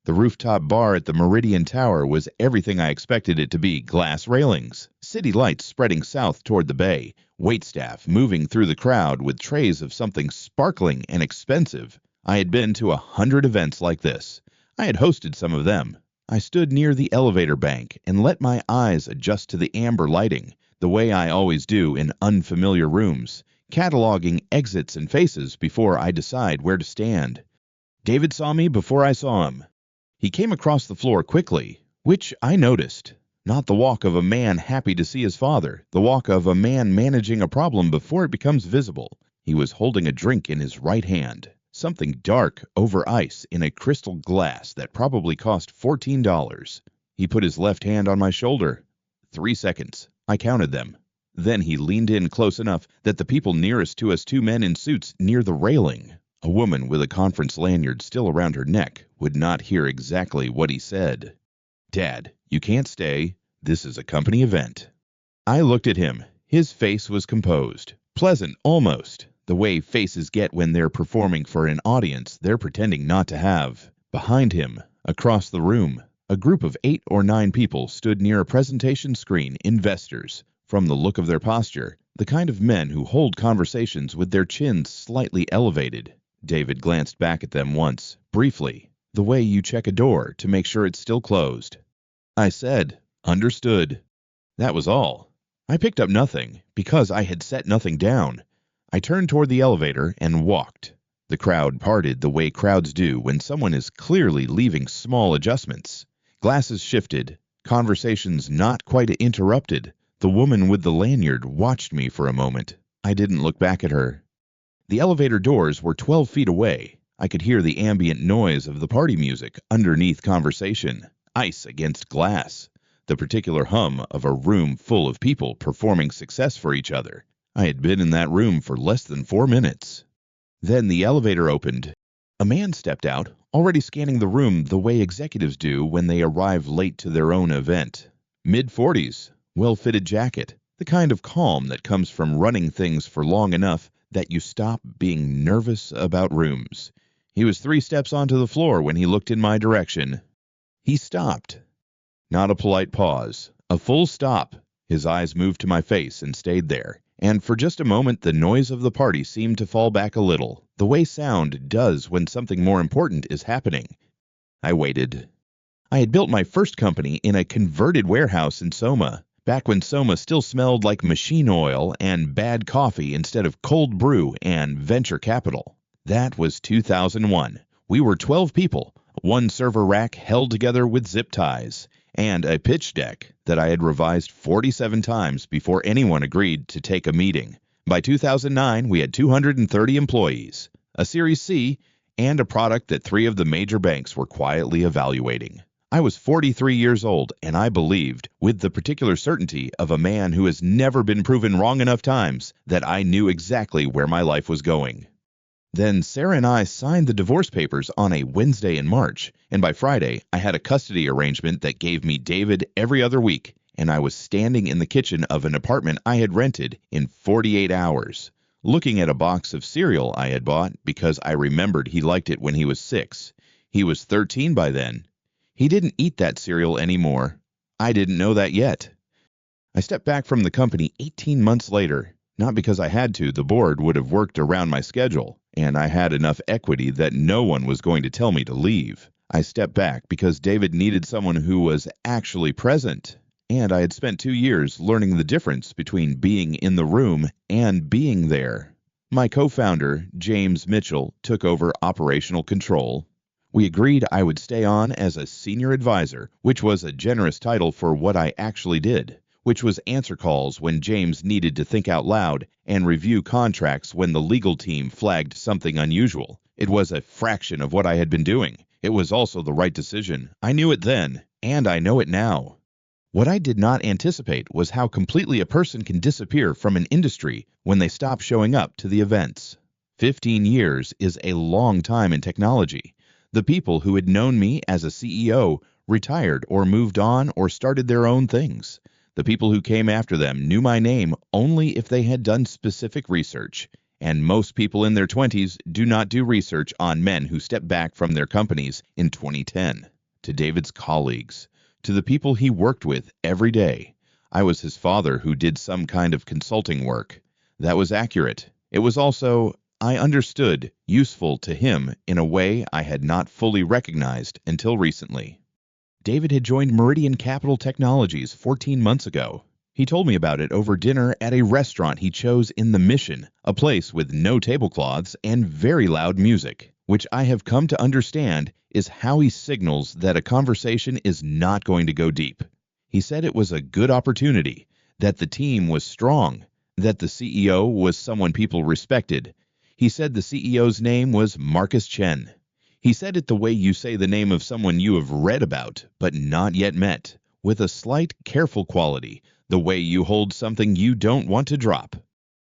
The rooftop bar at the Meridian Tower was everything I expected it to be: glass railings, city lights spreading south toward the bay, waitstaff moving through the crowd with trays of something sparkling and expensive. I had been to 100 events like this. I had hosted some of them. I stood near the elevator bank and let my eyes adjust to the amber lighting, the way I always do in unfamiliar rooms, cataloging exits and faces before I decide where to stand. David saw me before I saw him. He came across the floor quickly, which I noticed. Not the walk of a man happy to see his father, the walk of a man managing a problem before it becomes visible. He was holding a drink in his right hand, something dark over ice in a crystal glass that probably cost $14. He put his left hand on my shoulder. 3 seconds. I counted them. Then he leaned in close enough that the people nearest to us, 2 men in suits near the railing, a woman with a conference lanyard still around her neck, would not hear exactly what he said. "Dad, you can't stay. This is a company event." I looked at him. His face was composed, pleasant almost, the way faces get when they're performing for an audience they're pretending not to have. Behind him, across the room, a group of 8 or 9 people stood near a presentation screen. Investors, from the look of their posture, the kind of men who hold conversations with their chins slightly elevated. David glanced back at them once, briefly, the way you check a door to make sure it's still closed. I said, "Understood." That was all. I picked up nothing, because I had set nothing down. I turned toward the elevator and walked. The crowd parted the way crowds do when someone is clearly leaving small adjustments. Glasses shifted, conversations not quite interrupted. The woman with the lanyard watched me for a moment. I didn't look back at her. The elevator doors were 12 feet away. I could hear the ambient noise of the party music underneath conversation, ice against glass, the particular hum of a room full of people performing success for each other. I had been in that room for less than 4 minutes. Then the elevator opened. A man stepped out, already scanning the room the way executives do when they arrive late to their own event. Mid-40s, well-fitted jacket, the kind of calm that comes from running things for long enough that you stop being nervous about rooms. He was 3 steps onto the floor when he looked in my direction. He stopped. Not a polite pause, a full stop. His eyes moved to my face and stayed there, and for just a moment the noise of the party seemed to fall back a little, the way sound does when something more important is happening. I waited. I had built my first company in a converted warehouse in Soma, back when Soma still smelled like machine oil and bad coffee instead of cold brew and venture capital. That was 2001. We were 12 people, 1 server rack held together with zip ties, and a pitch deck that I had revised 47 times before anyone agreed to take a meeting. By 2009, we had 230 employees, a Series C, and a product that 3 of the major banks were quietly evaluating. I was 43 years old, and I believed, with the particular certainty of a man who has never been proven wrong enough times, that I knew exactly where my life was going. Then Sarah and I signed the divorce papers on a Wednesday in March, and by Friday, I had a custody arrangement that gave me David every other week, and I was standing in the kitchen of an apartment I had rented in 48 hours, looking at a box of cereal I had bought because I remembered he liked it when he was 6. He was 13 by then. He didn't eat that cereal anymore. I didn't know that yet. I stepped back from the company 18 months later, not because I had to. The board would have worked around my schedule, and I had enough equity that no one was going to tell me to leave. I stepped back because David needed someone who was actually present, and I had spent 2 years learning the difference between being in the room and being there. My co-founder, James Mitchell, took over operational control. We agreed I would stay on as a senior advisor, which was a generous title for what I actually did, which was answer calls when James needed to think out loud and review contracts when the legal team flagged something unusual. It was a fraction of what I had been doing. It was also the right decision. I knew it then, and I know it now. What I did not anticipate was how completely a person can disappear from an industry when they stop showing up to the events. 15 years is a long time in technology. The people who had known me as a CEO retired or moved on or started their own things. The people who came after them knew my name only if they had done specific research, and most people in their 20s do not do research on men who stepped back from their companies in 2010. to David's colleagues, to the people he worked with every day. I was his father who did some kind of consulting work. That was accurate. It was also, I understood, useful to him in a way I had not fully recognized until recently. David had joined Meridian Capital Technologies 14 months ago. He told me about it over dinner at a restaurant he chose in the Mission, a place with no tablecloths and very loud music, which I have come to understand is how he signals that a conversation is not going to go deep. He said it was a good opportunity, that the team was strong, that the CEO was someone people respected. He said the CEO's name was Marcus Chen. He said it the way you say the name of someone you have read about but not yet met, with a slight careful quality, the way you hold something you don't want to drop.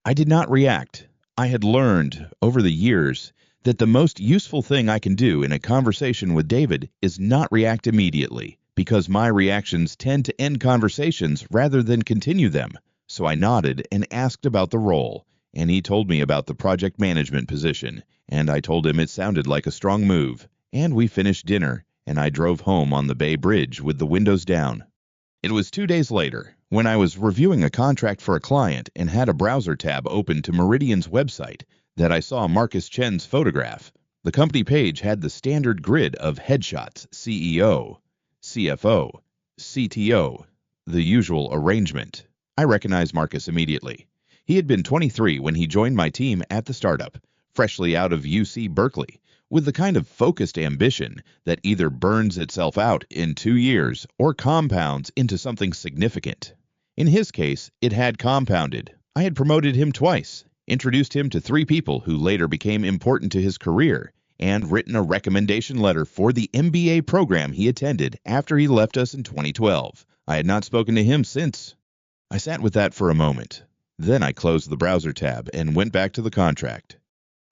I did not react. I had learned, over the years, that the most useful thing I can do in a conversation with David is not react immediately, because my reactions tend to end conversations rather than continue them. So I nodded and asked about the role, and he told me about the project management position, and I told him it sounded like a strong move, and we finished dinner, and I drove home on the Bay Bridge with the windows down. It was 2 days later, when I was reviewing a contract for a client and had a browser tab open to Meridian's website, that I saw Marcus Chen's photograph. The company page had the standard grid of headshots: CEO, CFO, CTO, the usual arrangement. I recognized Marcus immediately. He had been 23 when he joined my team at the startup, freshly out of UC Berkeley, with the kind of focused ambition that either burns itself out in 2 years or compounds into something significant. In his case, it had compounded. I had promoted him twice, introduced him to 3 people who later became important to his career, and written a recommendation letter for the MBA program he attended after he left us in 2012. I had not spoken to him since. I sat with that for a moment. Then I closed the browser tab and went back to the contract.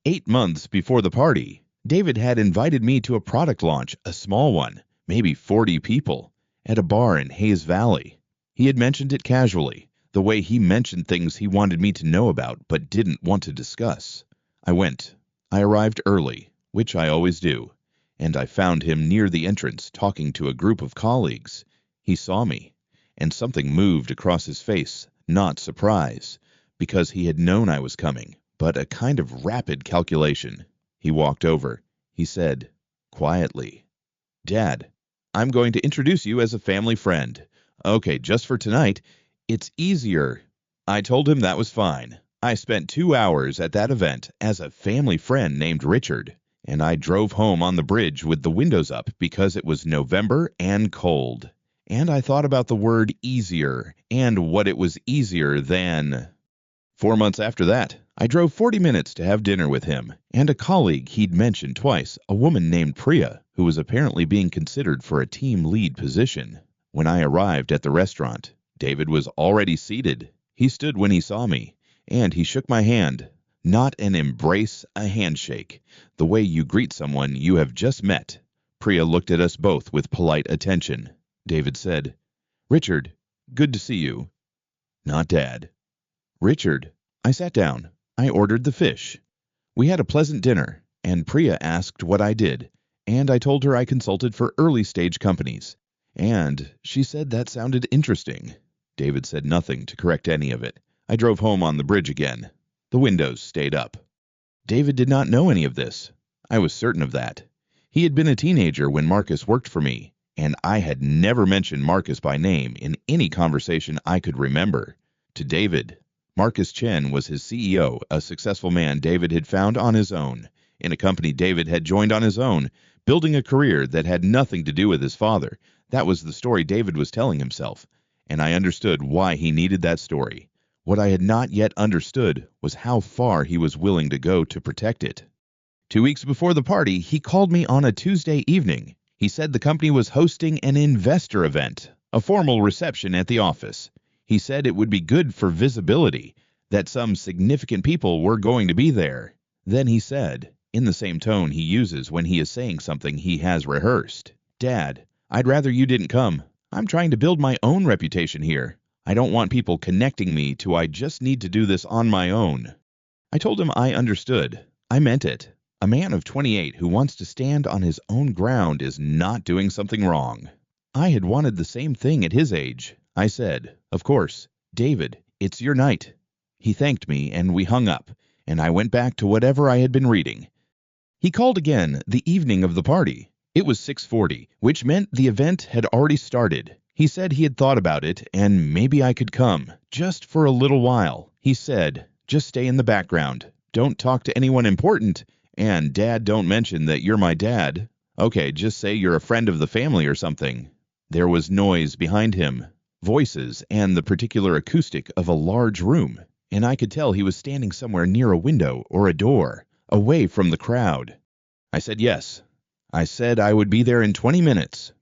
8 months before the party, David had invited me to a product launch, a small one, maybe 40 people, at a bar in Hayes Valley. He had mentioned it casually, the way he mentioned things he wanted me to know about but didn't want to discuss. I went. I arrived early, which I always do, and I found him near the entrance talking to a group of colleagues. He saw me, and something moved across his face, not surprise, because he had known I was coming, but a kind of rapid calculation. He walked over. He said, quietly, "Dad, I'm going to introduce you as a family friend. Okay, just for tonight, it's easier." I told him that was fine. I spent 2 hours at that event as a family friend named Richard, and I drove home on the bridge with the windows up because it was November and cold. And I thought about the word easier and what it was easier than. 4 months after that, I drove 40 minutes to have dinner with him and a colleague he'd mentioned twice, a woman named Priya, who was apparently being considered for a team lead position. When I arrived at the restaurant, David was already seated. He stood when he saw me, and he shook my hand. Not an embrace, a handshake, the way you greet someone you have just met. Priya looked at us both with polite attention. David said, "Richard, good to see you." Not Dad. "Richard." I sat down. I ordered the fish. We had a pleasant dinner, and Priya asked what I did, and I told her I consulted for early-stage companies, and she said that sounded interesting. David said nothing to correct any of it. I drove home on the bridge again. The windows stayed up. David did not know any of this. I was certain of that. He had been a teenager when Marcus worked for me, and I had never mentioned Marcus by name in any conversation I could remember. To David, Marcus Chen was his CEO, a successful man David had found on his own, in a company David had joined on his own, building a career that had nothing to do with his father. That was the story David was telling himself, and I understood why he needed that story. What I had not yet understood was how far he was willing to go to protect it. 2 weeks before the party, he called me on a Tuesday evening. He said the company was hosting an investor event, a formal reception at the office. He said it would be good for visibility, that some significant people were going to be there. Then he said, in the same tone he uses when he is saying something he has rehearsed, "Dad, I'd rather you didn't come. I'm trying to build my own reputation here. I don't want people connecting me to I just need to do this on my own." I told him I understood. I meant it. A man of 28 who wants to stand on his own ground is not doing something wrong. I had wanted the same thing at his age. I said, "Of course, David, it's your night." He thanked me and we hung up, and I went back to whatever I had been reading. He called again the evening of the party. It was 6:40, which meant the event had already started. He said he had thought about it and maybe I could come, just for a little while. He said, "Just stay in the background. Don't talk to anyone important, and Dad, don't mention that you're my dad. Okay, just say you're a friend of the family or something." There was noise behind him, voices, and the particular acoustic of a large room, and I could tell he was standing somewhere near a window or a door, away from the crowd. I said yes. I said I would be there in 20 minutes.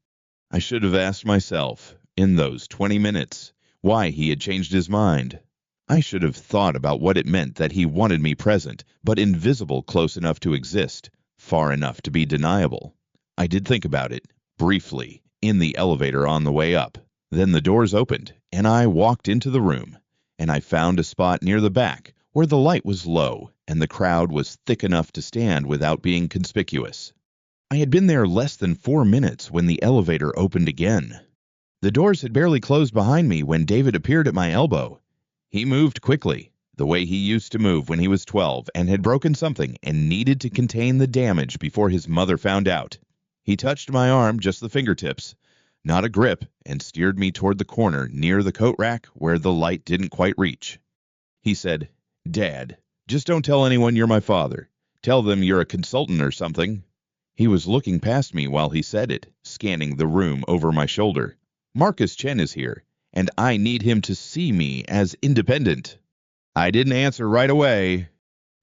I should have asked myself, in those 20 minutes, why he had changed his mind. I should have thought about what it meant that he wanted me present, but invisible close enough to exist, far enough to be deniable. I did think about it, briefly, in the elevator on the way up. Then the doors opened, and I walked into the room, and I found a spot near the back where the light was low and the crowd was thick enough to stand without being conspicuous. I had been there less than 4 minutes when the elevator opened again. The doors had barely closed behind me when David appeared at my elbow. He moved quickly, the way he used to move when he was 12 and had broken something and needed to contain the damage before his mother found out. He touched my arm, just the fingertips, not a grip, and steered me toward the corner near the coat rack where the light didn't quite reach. He said, "Dad, just don't tell anyone you're my father. Tell them you're a consultant or something." He was looking past me while he said it, scanning the room over my shoulder. "Marcus Chen is here, and I need him to see me as independent." I didn't answer right away.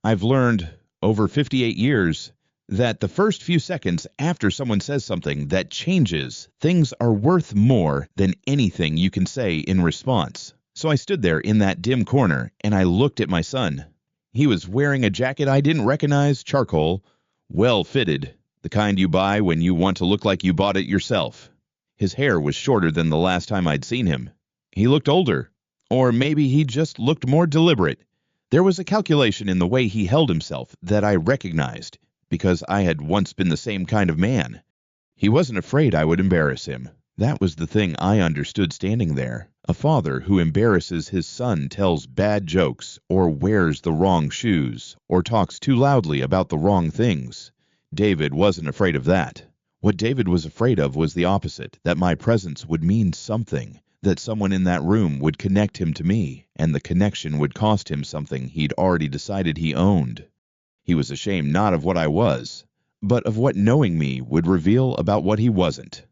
I've learned, over 58 years, that the first few seconds after someone says something that changes, things are worth more than anything you can say in response. So I stood there in that dim corner, and I looked at my son. He was wearing a jacket I didn't recognize, charcoal, well-fitted, the kind you buy when you want to look like you bought it yourself. His hair was shorter than the last time I'd seen him. He looked older, or maybe he just looked more deliberate. There was a calculation in the way he held himself that I recognized, because I had once been the same kind of man. He wasn't afraid I would embarrass him. That was the thing I understood standing there. A father who embarrasses his son tells bad jokes, or wears the wrong shoes, or talks too loudly about the wrong things. David wasn't afraid of that. What David was afraid of was the opposite, that my presence would mean something, that someone in that room would connect him to me, and the connection would cost him something he'd already decided he owned. He was ashamed not of what I was, but of what knowing me would reveal about what he wasn't.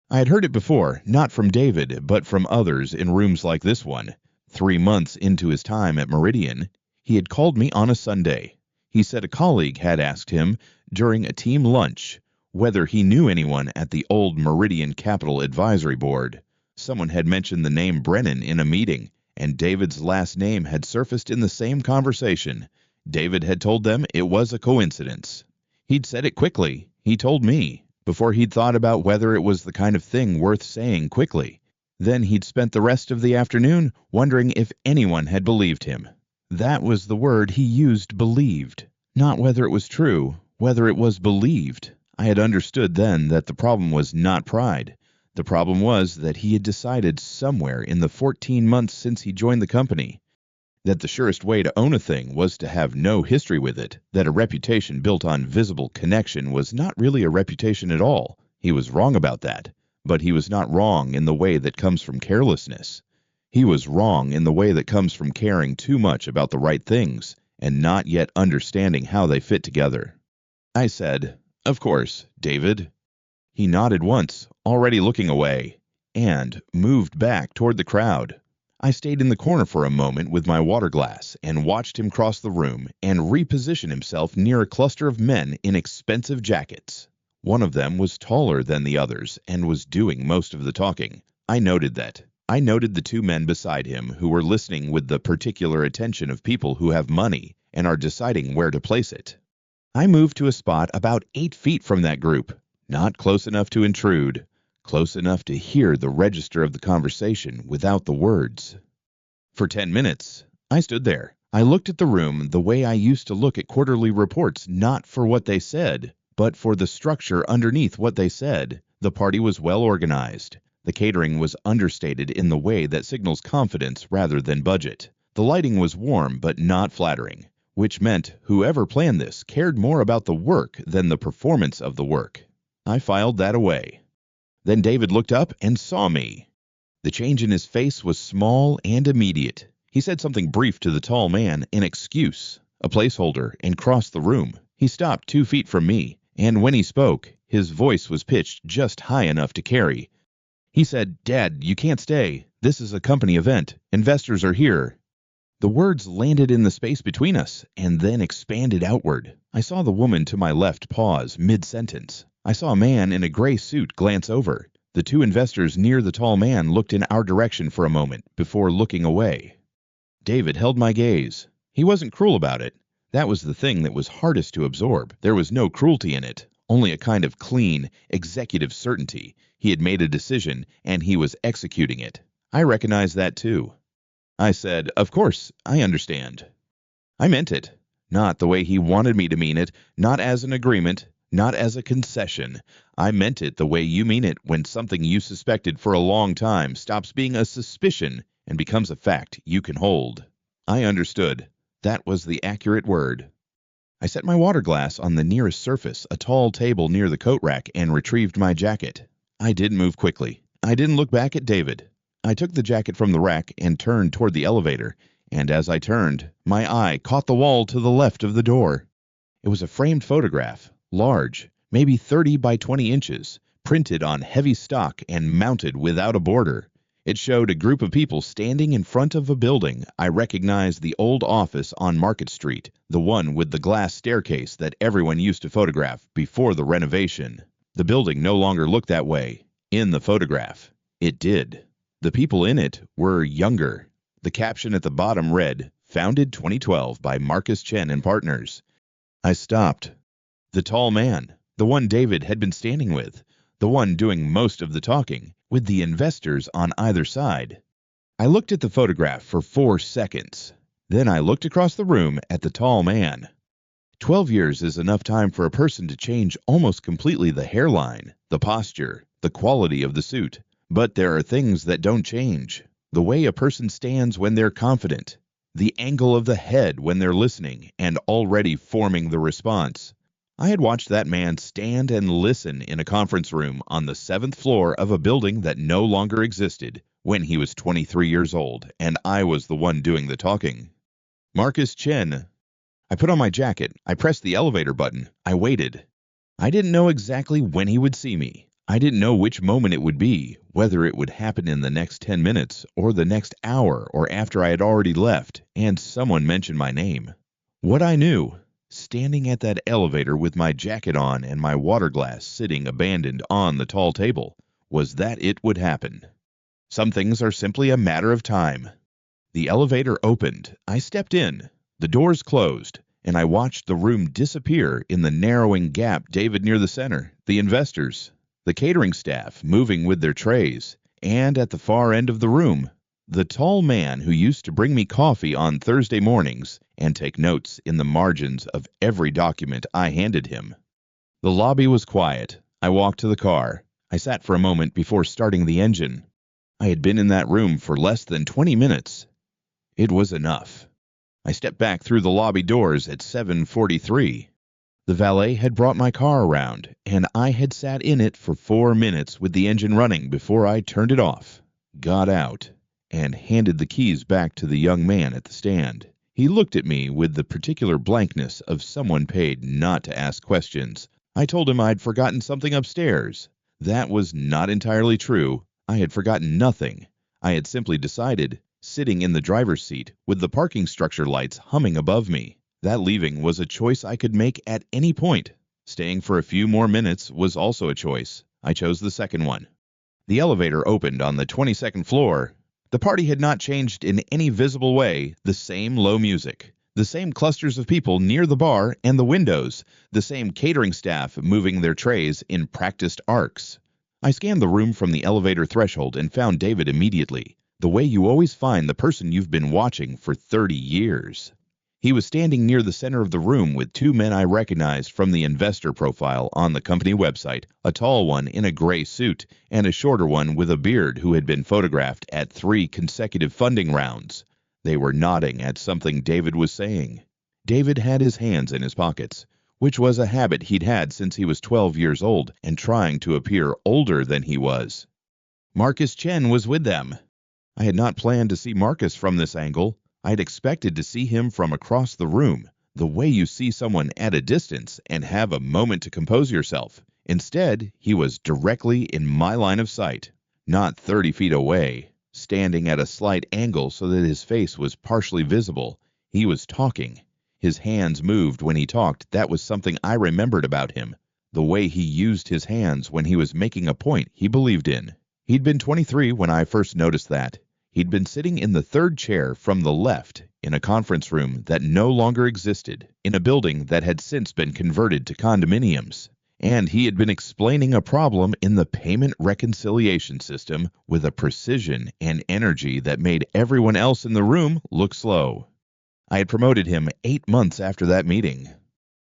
I had heard it before, not from David, but from others in rooms like this one. 3 months into his time at Meridian, he had called me on a Sunday. He said a colleague had asked him during a team lunch whether he knew anyone at the old Meridian Capital Advisory Board. Someone had mentioned the name Brennan in a meeting, and David's last name had surfaced in the same conversation. David had told them it was a coincidence. He'd said it quickly, he told me, before he'd thought about whether it was the kind of thing worth saying quickly. Then he'd spent the rest of the afternoon wondering if anyone had believed him. That was the word he used, believed. Not whether it was true, whether it was believed. I had understood then that the problem was not pride. The problem was that he had decided somewhere in the 14 months since he joined the company that the surest way to own a thing was to have no history with it, that a reputation built on visible connection was not really a reputation at all. He was wrong about that, but he was not wrong in the way that comes from carelessness. He was wrong in the way that comes from caring too much about the right things and not yet understanding how they fit together. I said, "Of course, David." He nodded once, already looking away, and moved back toward the crowd. I stayed in the corner for a moment with my water glass and watched him cross the room and reposition himself near a cluster of men in expensive jackets. One of them was taller than the others and was doing most of the talking. I noted that. I noted the 2 men beside him who were listening with the particular attention of people who have money and are deciding where to place it. I moved to a spot about 8 feet from that group, not close enough to intrude, close enough to hear the register of the conversation without the words. For 10 minutes, I stood there. I looked at the room the way I used to look at quarterly reports, not for what they said, but for the structure underneath what they said. The party was well organized. The catering was understated in the way that signals confidence rather than budget. The lighting was warm but not flattering, which meant whoever planned this cared more about the work than the performance of the work. I filed that away. Then David looked up and saw me. The change in his face was small and immediate. He said something brief to the tall man, an excuse, a placeholder, and crossed the room. He stopped 2 feet from me, and when he spoke, his voice was pitched just high enough to carry. He said, "Dad, you can't stay. This is a company event. Investors are here." The words landed in the space between us and then expanded outward. I saw the woman to my left pause mid-sentence. I saw a man in a gray suit glance over. The 2 investors near the tall man looked in our direction for a moment before looking away. David held my gaze. He wasn't cruel about it. That was the thing that was hardest to absorb. There was no cruelty in it, only a kind of clean, executive certainty. He had made a decision, and he was executing it. I recognized that too. I said, "Of course, I understand." I meant it. Not the way he wanted me to mean it, not as an agreement, not as a concession. I meant it the way you mean it when something you suspected for a long time stops being a suspicion and becomes a fact you can hold. I understood. That was the accurate word. I set my water glass on the nearest surface, a tall table near the coat rack, and retrieved my jacket. I didn't move quickly. I didn't look back at David. I took the jacket from the rack and turned toward the elevator, and as I turned, my eye caught the wall to the left of the door. It was a framed photograph, large, maybe 30 by 20 inches, printed on heavy stock and mounted without a border. It showed a group of people standing in front of a building. I recognized the old office on Market Street, the one with the glass staircase that everyone used to photograph before the renovation. The building no longer looked that way. In the photograph, it did. The people in it were younger. The caption at the bottom read, "Founded 2012 by Marcus Chen and Partners." I stopped. The tall man, the one David had been standing with, the one doing most of the talking, with the investors on either side. I looked at the photograph for 4 seconds. Then I looked across the room at the tall man. 12 years is enough time for a person to change almost completely the hairline, the posture, the quality of the suit. But there are things that don't change. The way a person stands when they're confident, the angle of the head when they're listening and already forming the response. I had watched that man stand and listen in a conference room on the 7th floor of a building that no longer existed when he was 23 years old, and I was the one doing the talking. Marcus Chen. I put on my jacket. I pressed the elevator button. I waited. I didn't know exactly when he would see me. I didn't know which moment it would be, whether it would happen in the next 10 minutes or the next hour or after I had already left and someone mentioned my name. What I knew, standing at that elevator with my jacket on and my water glass sitting abandoned on the tall table, was that it would happen. Some things are simply a matter of time. The elevator opened. I stepped in. The doors closed, and I watched the room disappear in the narrowing gap. David near the center, the investors, the catering staff moving with their trays, and at the far end of the room, the tall man who used to bring me coffee on Thursday mornings and take notes in the margins of every document I handed him. The lobby was quiet. I walked to the car. I sat for a moment before starting the engine. I had been in that room for less than 20 minutes. It was enough. I stepped back through the lobby doors at 7:43. The valet had brought my car around, and I had sat in it for 4 minutes with the engine running before I turned it off, got out, and handed the keys back to the young man at the stand. He looked at me with the particular blankness of someone paid not to ask questions. I told him I'd forgotten something upstairs. That was not entirely true. I had forgotten nothing. I had simply decided, sitting in the driver's seat with the parking structure lights humming above me, that leaving was a choice I could make at any point. Staying for a few more minutes was also a choice. I chose the second one. The elevator opened on the 22nd floor. The party had not changed in any visible way. The same low music, the same clusters of people near the bar and the windows, the same catering staff moving their trays in practiced arcs. I scanned the room from the elevator threshold and found David immediately, the way you always find the person you've been watching for 30 years. He was standing near the center of the room with two men I recognized from the investor profile on the company website, a tall one in a gray suit and a shorter one with a beard who had been photographed at 3 consecutive funding rounds. They were nodding at something David was saying. David had his hands in his pockets, which was a habit he'd had since he was 12 years old and trying to appear older than he was. Marcus Chen was with them. I had not planned to see Marcus from this angle. I had expected to see him from across the room, the way you see someone at a distance and have a moment to compose yourself. Instead, he was directly in my line of sight, not 30 feet away, standing at a slight angle so that his face was partially visible. He was talking. His hands moved when he talked. That was something I remembered about him, the way he used his hands when he was making a point he believed in. He'd been 23 when I first noticed that. He'd been sitting in the third chair from the left in a conference room that no longer existed, in a building that had since been converted to condominiums. And he had been explaining a problem in the payment reconciliation system with a precision and energy that made everyone else in the room look slow. I had promoted him 8 months after that meeting.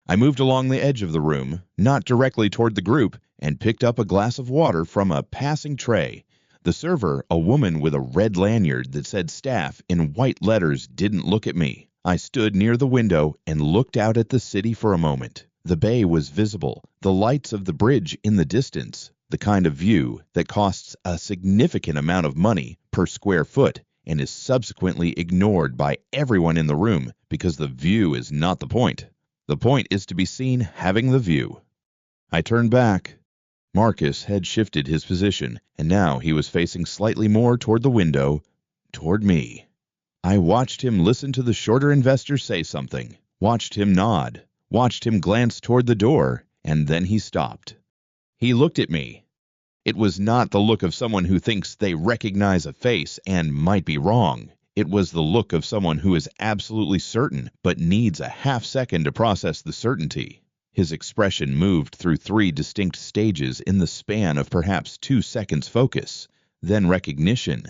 I moved along the edge of the room, not directly toward the group, and picked up a glass of water from a passing tray. The server, a woman with a red lanyard that said staff in white letters, didn't look at me. I stood near the window and looked out at the city for a moment. The bay was visible, the lights of the bridge in the distance, the kind of view that costs a significant amount of money per square foot and is subsequently ignored by everyone in the room because the view is not the point. The point is to be seen having the view. I turned back. Marcus had shifted his position, and now he was facing slightly more toward the window, toward me. I watched him listen to the shorter investor say something, watched him nod, watched him glance toward the door, and then he stopped. He looked at me. It was not the look of someone who thinks they recognize a face and might be wrong. It was the look of someone who is absolutely certain but needs a half second to process the certainty. His expression moved through 3 distinct stages in the span of perhaps 2 seconds focus, then recognition,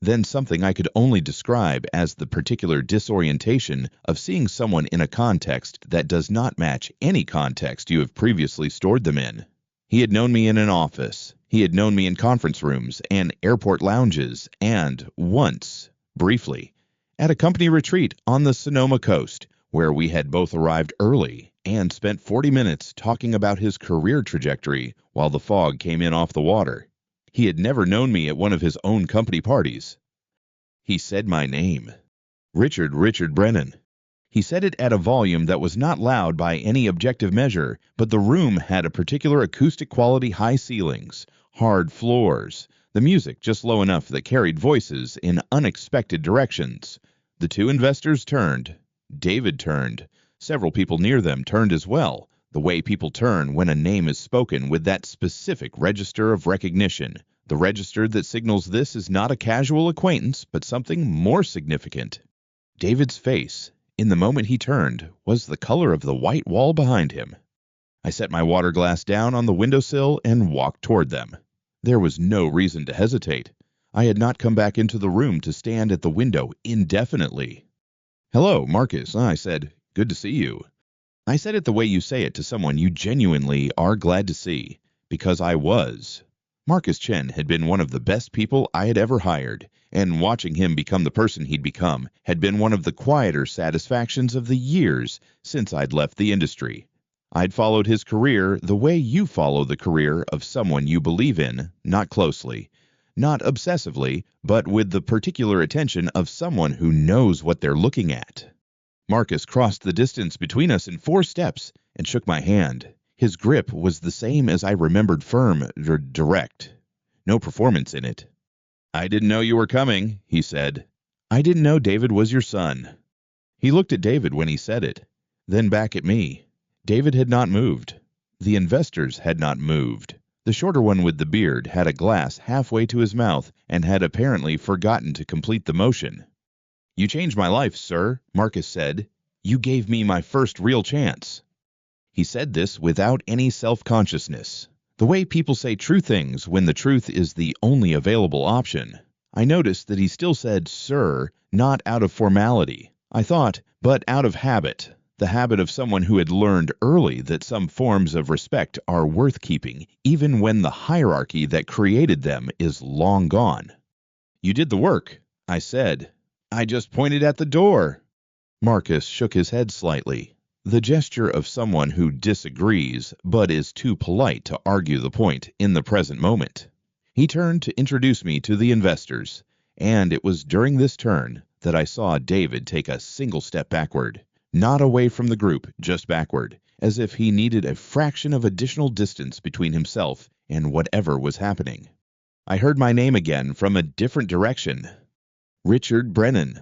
then something I could only describe as the particular disorientation of seeing someone in a context that does not match any context you have previously stored them in. He had known me in an office. He had known me in conference rooms and airport lounges and, once, briefly, at a company retreat on the Sonoma coast, where we had both arrived early and spent 40 minutes talking about his career trajectory while the fog came in off the water. He had never known me at one of his own company parties. He said my name. Richard Brennan. He said it at a volume that was not loud by any objective measure, but the room had a particular acoustic quality: high ceilings, hard floors, the music just low enough that carried voices in unexpected directions. The 2 investors turned. David turned. Several people near them turned as well, the way people turn when a name is spoken with that specific register of recognition, the register that signals this is not a casual acquaintance, but something more significant. David's face, in the moment he turned, was the color of the white wall behind him. I set my water glass down on the windowsill and walked toward them. There was no reason to hesitate. I had not come back into the room to stand at the window indefinitely. "Hello, Marcus," I said. "Good to see you." I said it the way you say it to someone you genuinely are glad to see, because I was. Marcus Chen had been one of the best people I had ever hired, and watching him become the person he'd become had been one of the quieter satisfactions of the years since I'd left the industry. I'd followed his career the way you follow the career of someone you believe in, not closely, not obsessively, but with the particular attention of someone who knows what they're looking at. Marcus crossed the distance between us in 4 steps and shook my hand. His grip was the same as I remembered, firm, direct. No performance in it. "I didn't know you were coming," he said. "I didn't know David was your son." He looked at David when he said it, then back at me. David had not moved. The investors had not moved. The shorter one with the beard had a glass halfway to his mouth and had apparently forgotten to complete the motion. "You changed my life, sir," Marcus said. "You gave me my first real chance." He said this without any self-consciousness, the way people say true things when the truth is the only available option. I noticed that he still said "sir," not out of formality. I thought, but out of habit. The habit of someone who had learned early that some forms of respect are worth keeping, even when the hierarchy that created them is long gone. "You did the work," I said. "I just pointed at the door." Marcus shook his head slightly, the gesture of someone who disagrees but is too polite to argue the point in the present moment. He turned to introduce me to the investors, and it was during this turn that I saw David take a single step backward, not away from the group, just backward, as if he needed a fraction of additional distance between himself and whatever was happening. I heard my name again from a different direction. "Richard Brennan."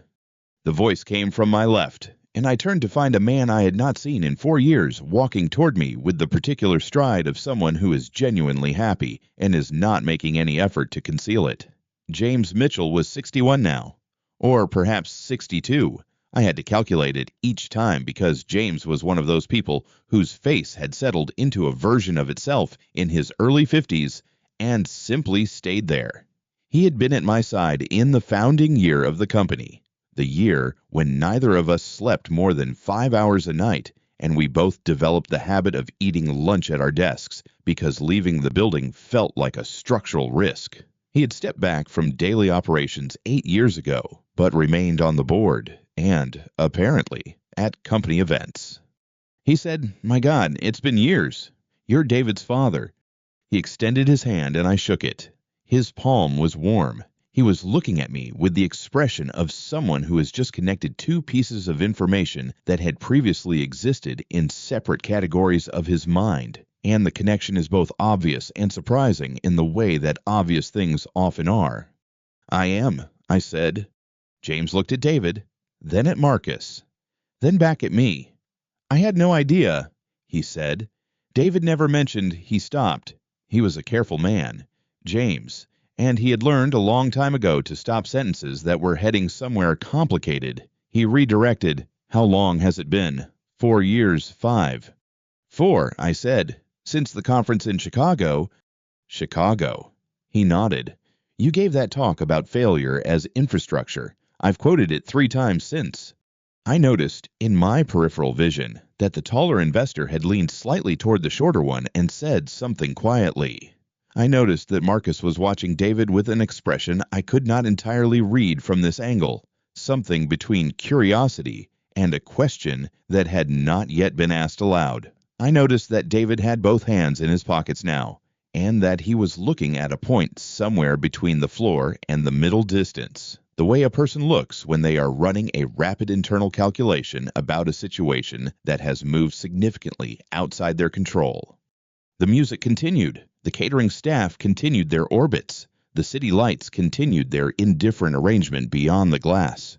The voice came from my left, and I turned to find a man I had not seen in 4 years walking toward me with the particular stride of someone who is genuinely happy and is not making any effort to conceal it. James Mitchell was 61 now, or perhaps 62. I had to calculate it each time because James was one of those people whose face had settled into a version of itself in his early 50s and simply stayed there. He had been at my side in the founding year of the company, the year when neither of us slept more than 5 hours a night, and we both developed the habit of eating lunch at our desks because leaving the building felt like a structural risk. He had stepped back from daily operations 8 years ago, but remained on the board and, apparently, at company events. He said, "My God, it's been years. You're David's father." He extended his hand and I shook it. His palm was warm. He was looking at me with the expression of someone who has just connected two pieces of information that had previously existed in separate categories of his mind, and the connection is both obvious and surprising in the way that obvious things often are. "I am," I said. James looked at David, then at Marcus, then back at me. "I had no idea," he said. David never mentioned he stopped. He was a careful man, James, and he had learned a long time ago to stop sentences that were heading somewhere complicated. He redirected, "How long has it been?" 4 years, 5. 4, I said. "Since the conference in Chicago." "Chicago." He nodded. "You gave that talk about failure as infrastructure. I've quoted it 3 times since." I noticed, in my peripheral vision, that the taller investor had leaned slightly toward the shorter one and said something quietly. I noticed that Marcus was watching David with an expression I could not entirely read from this angle, something between curiosity and a question that had not yet been asked aloud. I noticed that David had both hands in his pockets now, and that he was looking at a point somewhere between the floor and the middle distance, the way a person looks when they are running a rapid internal calculation about a situation that has moved significantly outside their control. The music continued. The catering staff continued their orbits. The city lights continued their indifferent arrangement beyond the glass.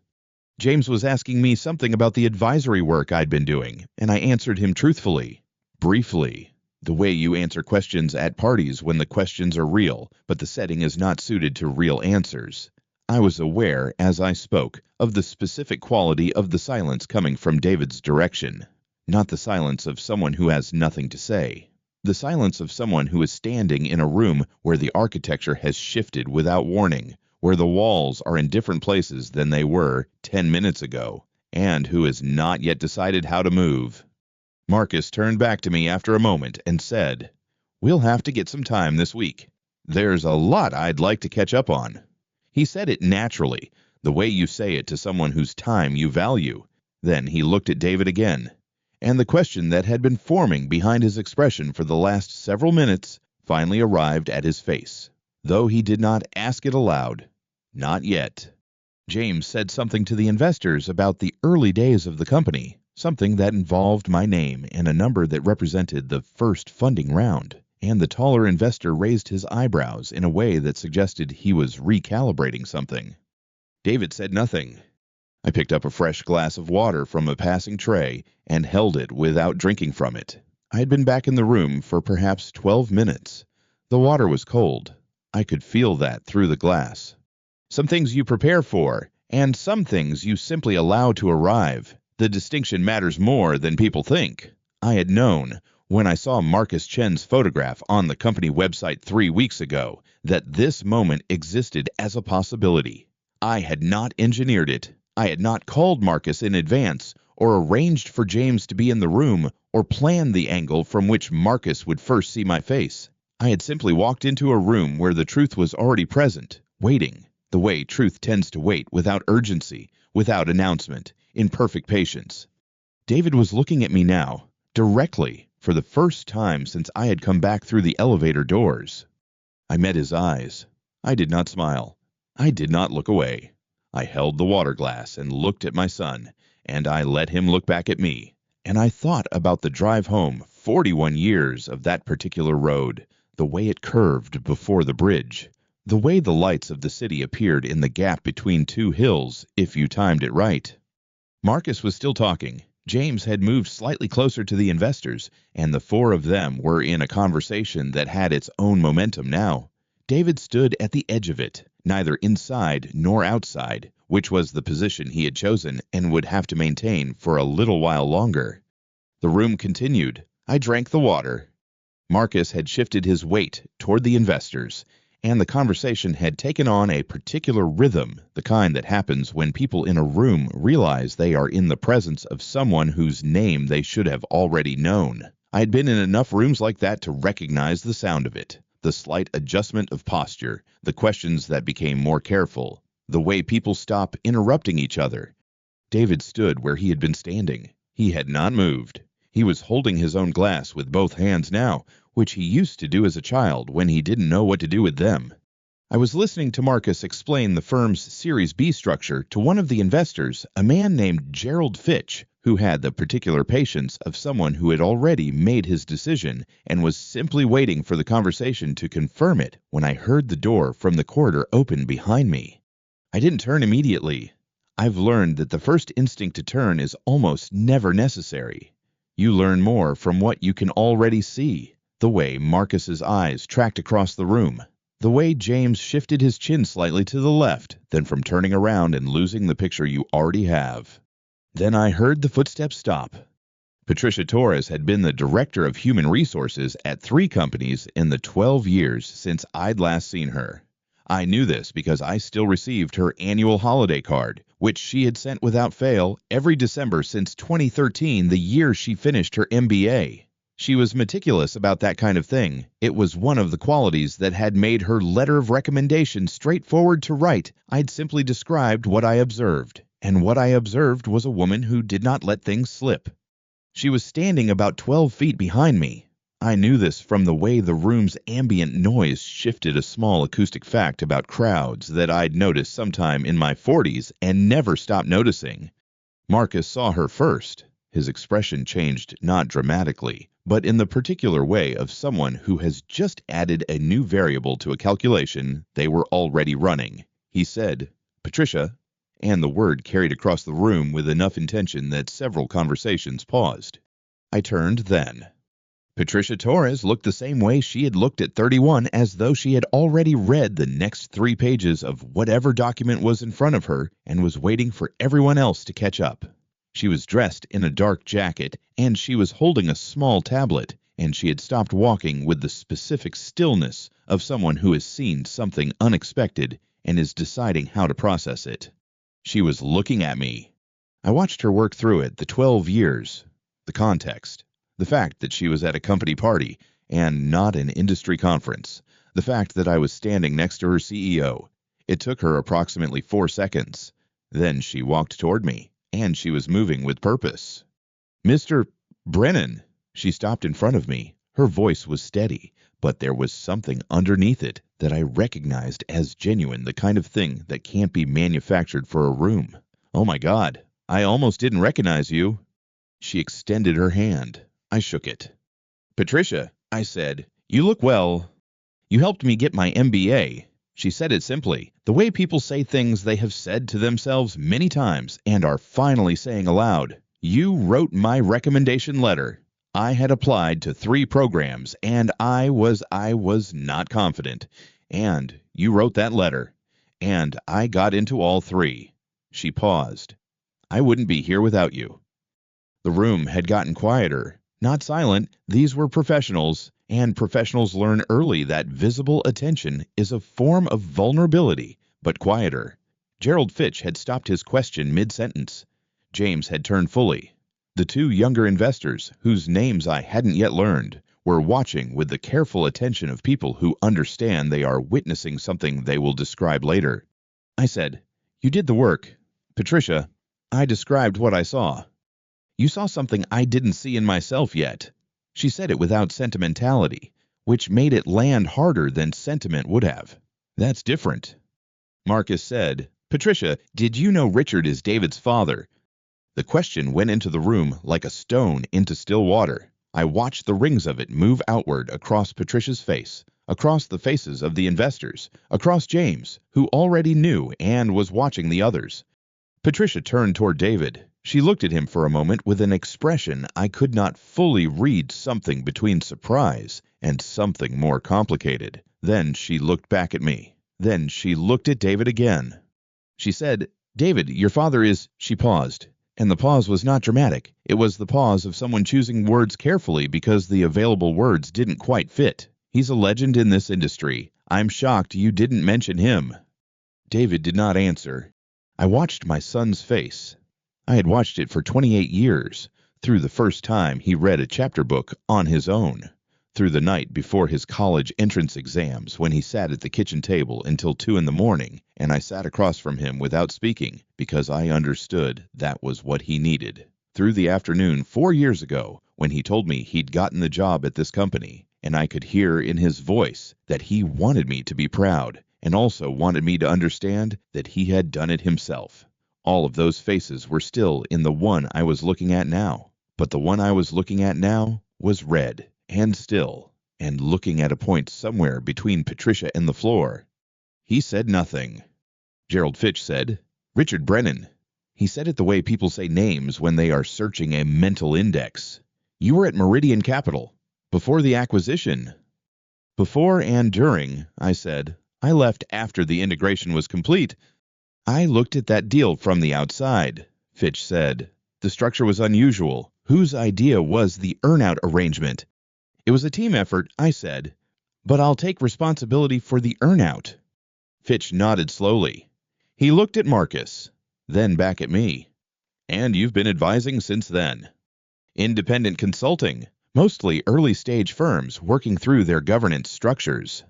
James was asking me something about the advisory work I'd been doing, and I answered him truthfully, briefly, the way you answer questions at parties when the questions are real, but the setting is not suited to real answers. I was aware, as I spoke, of the specific quality of the silence coming from David's direction, not the silence of someone who has nothing to say. The silence of someone who is standing in a room where the architecture has shifted without warning, where the walls are in different places than they were 10 minutes ago, and who has not yet decided how to move. Marcus turned back to me after a moment and said, "We'll have to get some time this week. There's a lot I'd like to catch up on." He said it naturally, the way you say it to someone whose time you value. Then he looked at David again, and the question that had been forming behind his expression for the last several minutes finally arrived at his face, though he did not ask it aloud. Not yet. James said something to the investors about the early days of the company, something that involved my name and a number that represented the first funding round, and the taller investor raised his eyebrows in a way that suggested he was recalibrating something. David said nothing. I picked up a fresh glass of water from a passing tray and held it without drinking from it. I had been back in the room for perhaps 12 minutes. The water was cold. I could feel that through the glass. Some things you prepare for, and some things you simply allow to arrive. The distinction matters more than people think. I had known, when I saw Marcus Chen's photograph on the company website 3 weeks ago, that this moment existed as a possibility. I had not engineered it. I had not called Marcus in advance, or arranged for James to be in the room, or planned the angle from which Marcus would first see my face. I had simply walked into a room where the truth was already present, waiting, the way truth tends to wait, without urgency, without announcement, in perfect patience. David was looking at me now, directly, for the first time since I had come back through the elevator doors. I met his eyes. I did not smile. I did not look away. I held the water glass and looked at my son, and I let him look back at me. And I thought about the drive home, 41 years of that particular road, the way it curved before the bridge, the way the lights of the city appeared in the gap between two hills, if you timed it right. Marcus was still talking. James had moved slightly closer to the investors, and the four of them were in a conversation that had its own momentum now. David stood at the edge of it, neither inside nor outside, which was the position he had chosen and would have to maintain for a little while longer. The room continued. I drank the water. Marcus had shifted his weight toward the investors, and the conversation had taken on a particular rhythm, the kind that happens when people in a room realize they are in the presence of someone whose name they should have already known. I had been in enough rooms like that to recognize the sound of it, the slight adjustment of posture, the questions that became more careful, the way people stop interrupting each other. David stood where he had been standing. He had not moved. He was holding his own glass with both hands now, which he used to do as a child when he didn't know what to do with them. I was listening to Marcus explain the firm's Series B structure to one of the investors, a man named Gerald Fitch, who had the particular patience of someone who had already made his decision and was simply waiting for the conversation to confirm it when I heard the door from the corridor open behind me. I didn't turn immediately. I've learned that the first instinct to turn is almost never necessary. You learn more from what you can already see, the way Marcus's eyes tracked across the room, the way James shifted his chin slightly to the left, than from turning around and losing the picture you already have. Then I heard the footsteps stop. Patricia Torres had been the director of human resources at 3 companies in the 12 years since I'd last seen her. I knew this because I still received her annual holiday card, which she had sent without fail every December since 2013, the year she finished her MBA. She was meticulous about that kind of thing. It was one of the qualities that had made her letter of recommendation straightforward to write. I'd simply described what I observed, and what I observed was a woman who did not let things slip. She was standing about 12 feet behind me. I knew this from the way the room's ambient noise shifted a small acoustic fact about crowds that I'd noticed sometime in my 40s and never stopped noticing. Marcus saw her first. His expression changed not dramatically, but in the particular way of someone who has just added a new variable to a calculation they were already running. He said, "Patricia," and the word carried across the room with enough intention that several conversations paused. I turned then. Patricia Torres looked the same way she had looked at 31, as though she had already read the next 3 pages of whatever document was in front of her and was waiting for everyone else to catch up. She was dressed in a dark jacket, and she was holding a small tablet, and she had stopped walking with the specific stillness of someone who has seen something unexpected and is deciding how to process it. She was looking at me. I watched her work through it, the 12 years, the context. The fact that she was at a company party and not an industry conference. The fact that I was standing next to her CEO. It took her approximately 4 seconds. Then she walked toward me, and she was moving with purpose. "Mr. Brennan." She stopped in front of me. Her voice was steady, but there was something underneath it that I recognized as genuine, the kind of thing that can't be manufactured for a room. "Oh my God, I almost didn't recognize you." She extended her hand. I shook it. "Patricia," I said, "you look well. You helped me get my MBA." She said it simply, the way people say things they have said to themselves many times and are finally saying aloud. "You wrote my recommendation letter. I had applied to 3 programs, and I was not confident. And you wrote that letter. And I got into all 3. She paused. "I wouldn't be here without you." The room had gotten quieter. Not silent. These were professionals, and professionals learn early that visible attention is a form of vulnerability, but quieter. Gerald Fitch had stopped his question mid-sentence. James had turned fully. The two younger investors, whose names I hadn't yet learned, were watching with the careful attention of people who understand they are witnessing something they will describe later. I said, "You did the work. Patricia, I described what I saw. You saw something I didn't see in myself yet." She said it without sentimentality, which made it land harder than sentiment would have. "That's different." Marcus said, "Patricia, did you know Richard is David's father?" The question went into the room like a stone into still water. I watched the rings of it move outward across Patricia's face, across the faces of the investors, across James, who already knew and was watching the others. Patricia turned toward David. She looked at him for a moment with an expression I could not fully read, something between surprise and something more complicated. Then she looked back at me. Then she looked at David again. She said, "David, your father is—" She paused. And the pause was not dramatic. It was the pause of someone choosing words carefully because the available words didn't quite fit. "He's a legend in this industry. I'm shocked you didn't mention him." David did not answer. I watched my son's face. I had watched it for 28 years, through the first time he read a chapter book on his own, through the night before his college entrance exams when he sat at the kitchen table until 2 in the morning, and I sat across from him without speaking because I understood that was what he needed. Through the afternoon 4 years ago when he told me he'd gotten the job at this company, and I could hear in his voice that he wanted me to be proud and also wanted me to understand that he had done it himself. All of those faces were still in the one I was looking at now, but the one I was looking at now was red and still, and looking at a point somewhere between Patricia and the floor. He said nothing. Gerald Fitch said, "Richard Brennan." He said it the way people say names when they are searching a mental index. "You were at Meridian Capital. Before the acquisition." "Before and during," I said. "I left after the integration was complete." "I looked at that deal from the outside," Fitch said. "The structure was unusual. Whose idea was the earnout arrangement?" "It was a team effort," I said. "But I'll take responsibility for the earnout." Fitch nodded slowly. He looked at Marcus, then back at me. "And you've been advising since then?" "Independent consulting, mostly early-stage firms working through their governance structures."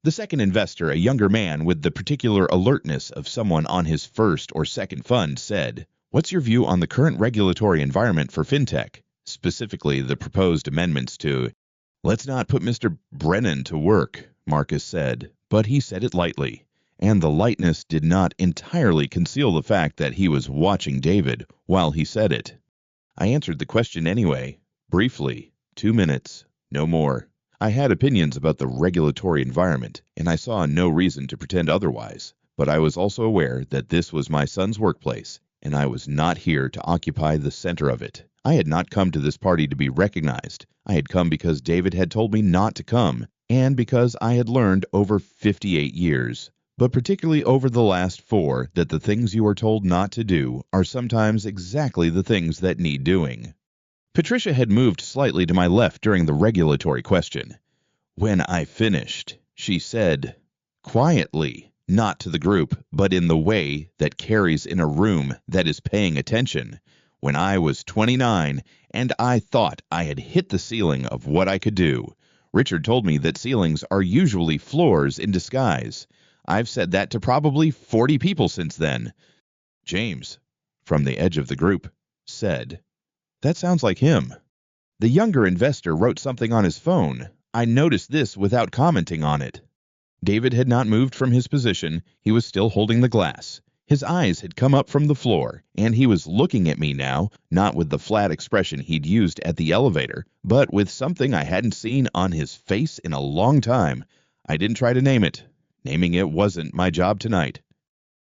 The second investor, a younger man with the particular alertness of someone on his first or second fund, said, "What's your view on the current regulatory environment for fintech, specifically the proposed amendments to—" "Let's not put Mr. Brennan to work," Marcus said, but he said it lightly, and the lightness did not entirely conceal the fact that he was watching David while he said it. I answered the question anyway, briefly, 2 minutes, no more. I had opinions about the regulatory environment, and I saw no reason to pretend otherwise, but I was also aware that this was my son's workplace, and I was not here to occupy the center of it. I had not come to this party to be recognized. I had come because David had told me not to come, and because I had learned over 58 years, but particularly over the last 4, that the things you are told not to do are sometimes exactly the things that need doing. Patricia had moved slightly to my left during the regulatory question. When I finished, she said, quietly, not to the group, but in the way that carries in a room that is paying attention, "When I was 29, and I thought I had hit the ceiling of what I could do. Richard told me that ceilings are usually floors in disguise. I've said that to probably 40 people since then." James, from the edge of the group, said, "That sounds like him." The younger investor wrote something on his phone. I noticed this without commenting on it. David had not moved from his position. He was still holding the glass. His eyes had come up from the floor, and he was looking at me now, not with the flat expression he'd used at the elevator, but with something I hadn't seen on his face in a long time. I didn't try to name it. Naming it wasn't my job tonight.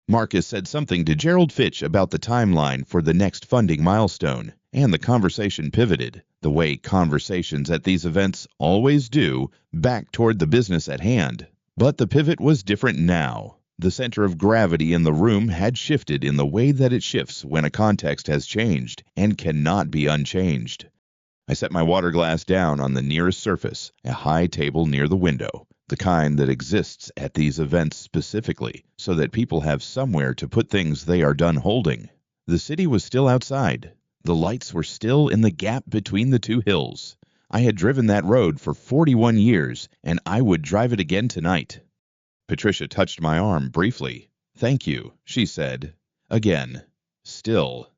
Marcus said something to Gerald Fitch about the timeline for the next funding milestone, and the conversation pivoted, the way conversations at these events always do, back toward the business at hand. But the pivot was different now. The center of gravity in the room had shifted in the way that it shifts when a context has changed and cannot be unchanged. I set my water glass down on the nearest surface, a high table near the window. the kind that exists at these events specifically, so that people have somewhere to put things they are done holding. The city was still outside. The lights were still in the gap between the two hills. I had driven that road for 41 years, and I would drive it again tonight. Patricia touched my arm briefly. "Thank you," she said. Again. Still.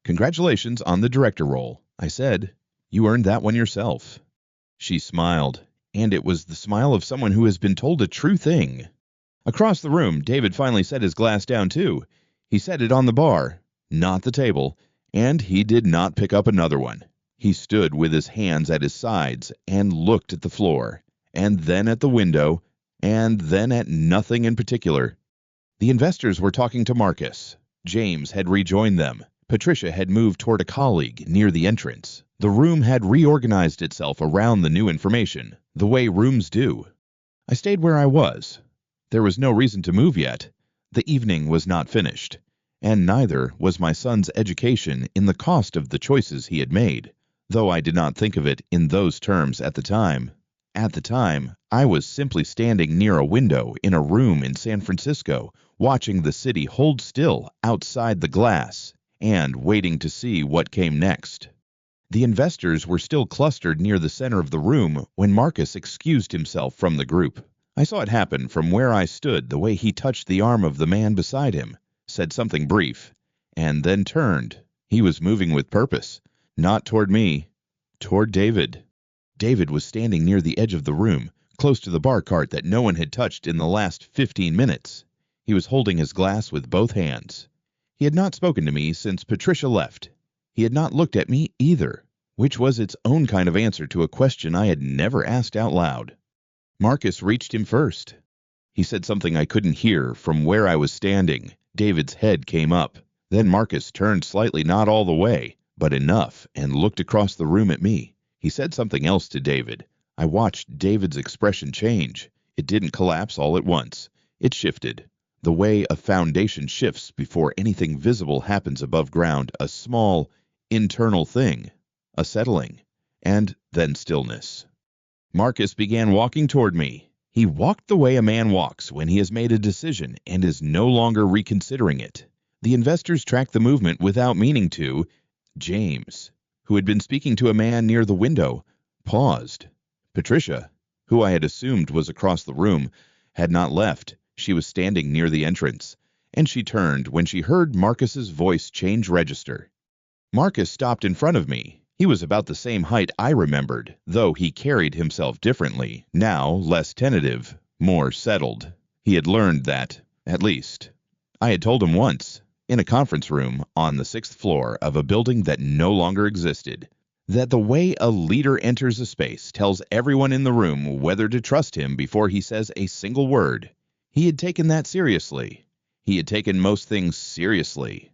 "Congratulations on the director role," I said. "You earned that one yourself." She smiled, and it was the smile of someone who has been told a true thing. Across the room, David finally set his glass down too. He set it on the bar, not the table, and he did not pick up another one. He stood with his hands at his sides and looked at the floor, and then at the window, and then at nothing in particular. The investors were talking to Marcus. James had rejoined them. Patricia had moved toward a colleague near the entrance. The room had reorganized itself around the new information, the way rooms do. I stayed where I was. There was no reason to move yet. The evening was not finished, and neither was my son's education in the cost of the choices he had made, though I did not think of it in those terms at the time. At the time, I was simply standing near a window in a room in San Francisco, watching the city hold still outside the glass and waiting to see what came next. The investors were still clustered near the center of the room when Marcus excused himself from the group. I saw it happen from where I stood, the way he touched the arm of the man beside him, said something brief, and then turned. He was moving with purpose, not toward me, toward David. David was standing near the edge of the room, close to the bar cart that no one had touched in the last 15 minutes. He was holding his glass with both hands. He had not spoken to me since Patricia left. He had not looked at me either, which was its own kind of answer to a question I had never asked out loud. Marcus reached him first. He said something I couldn't hear from where I was standing. David's head came up. Then Marcus turned slightly, not all the way, but enough, and looked across the room at me. He said something else to David. I watched David's expression change. It didn't collapse all at once. It shifted. The way a foundation shifts before anything visible happens above ground, a small, internal thing, a settling, and then stillness. Marcus began walking toward me. He walked the way a man walks when he has made a decision and is no longer reconsidering it. The investors tracked the movement without meaning to. James, who had been speaking to a man near the window, paused. Patricia, who I had assumed was across the room, had not left. She was standing near the entrance, and she turned when she heard Marcus's voice change register. Marcus stopped in front of me. He was about the same height I remembered, though he carried himself differently, now less tentative, more settled. He had learned that, at least. I had told him once, in a conference room on the 6th floor of a building that no longer existed, that the way a leader enters a space tells everyone in the room whether to trust him before he says a single word. He had taken that seriously. He had taken most things seriously.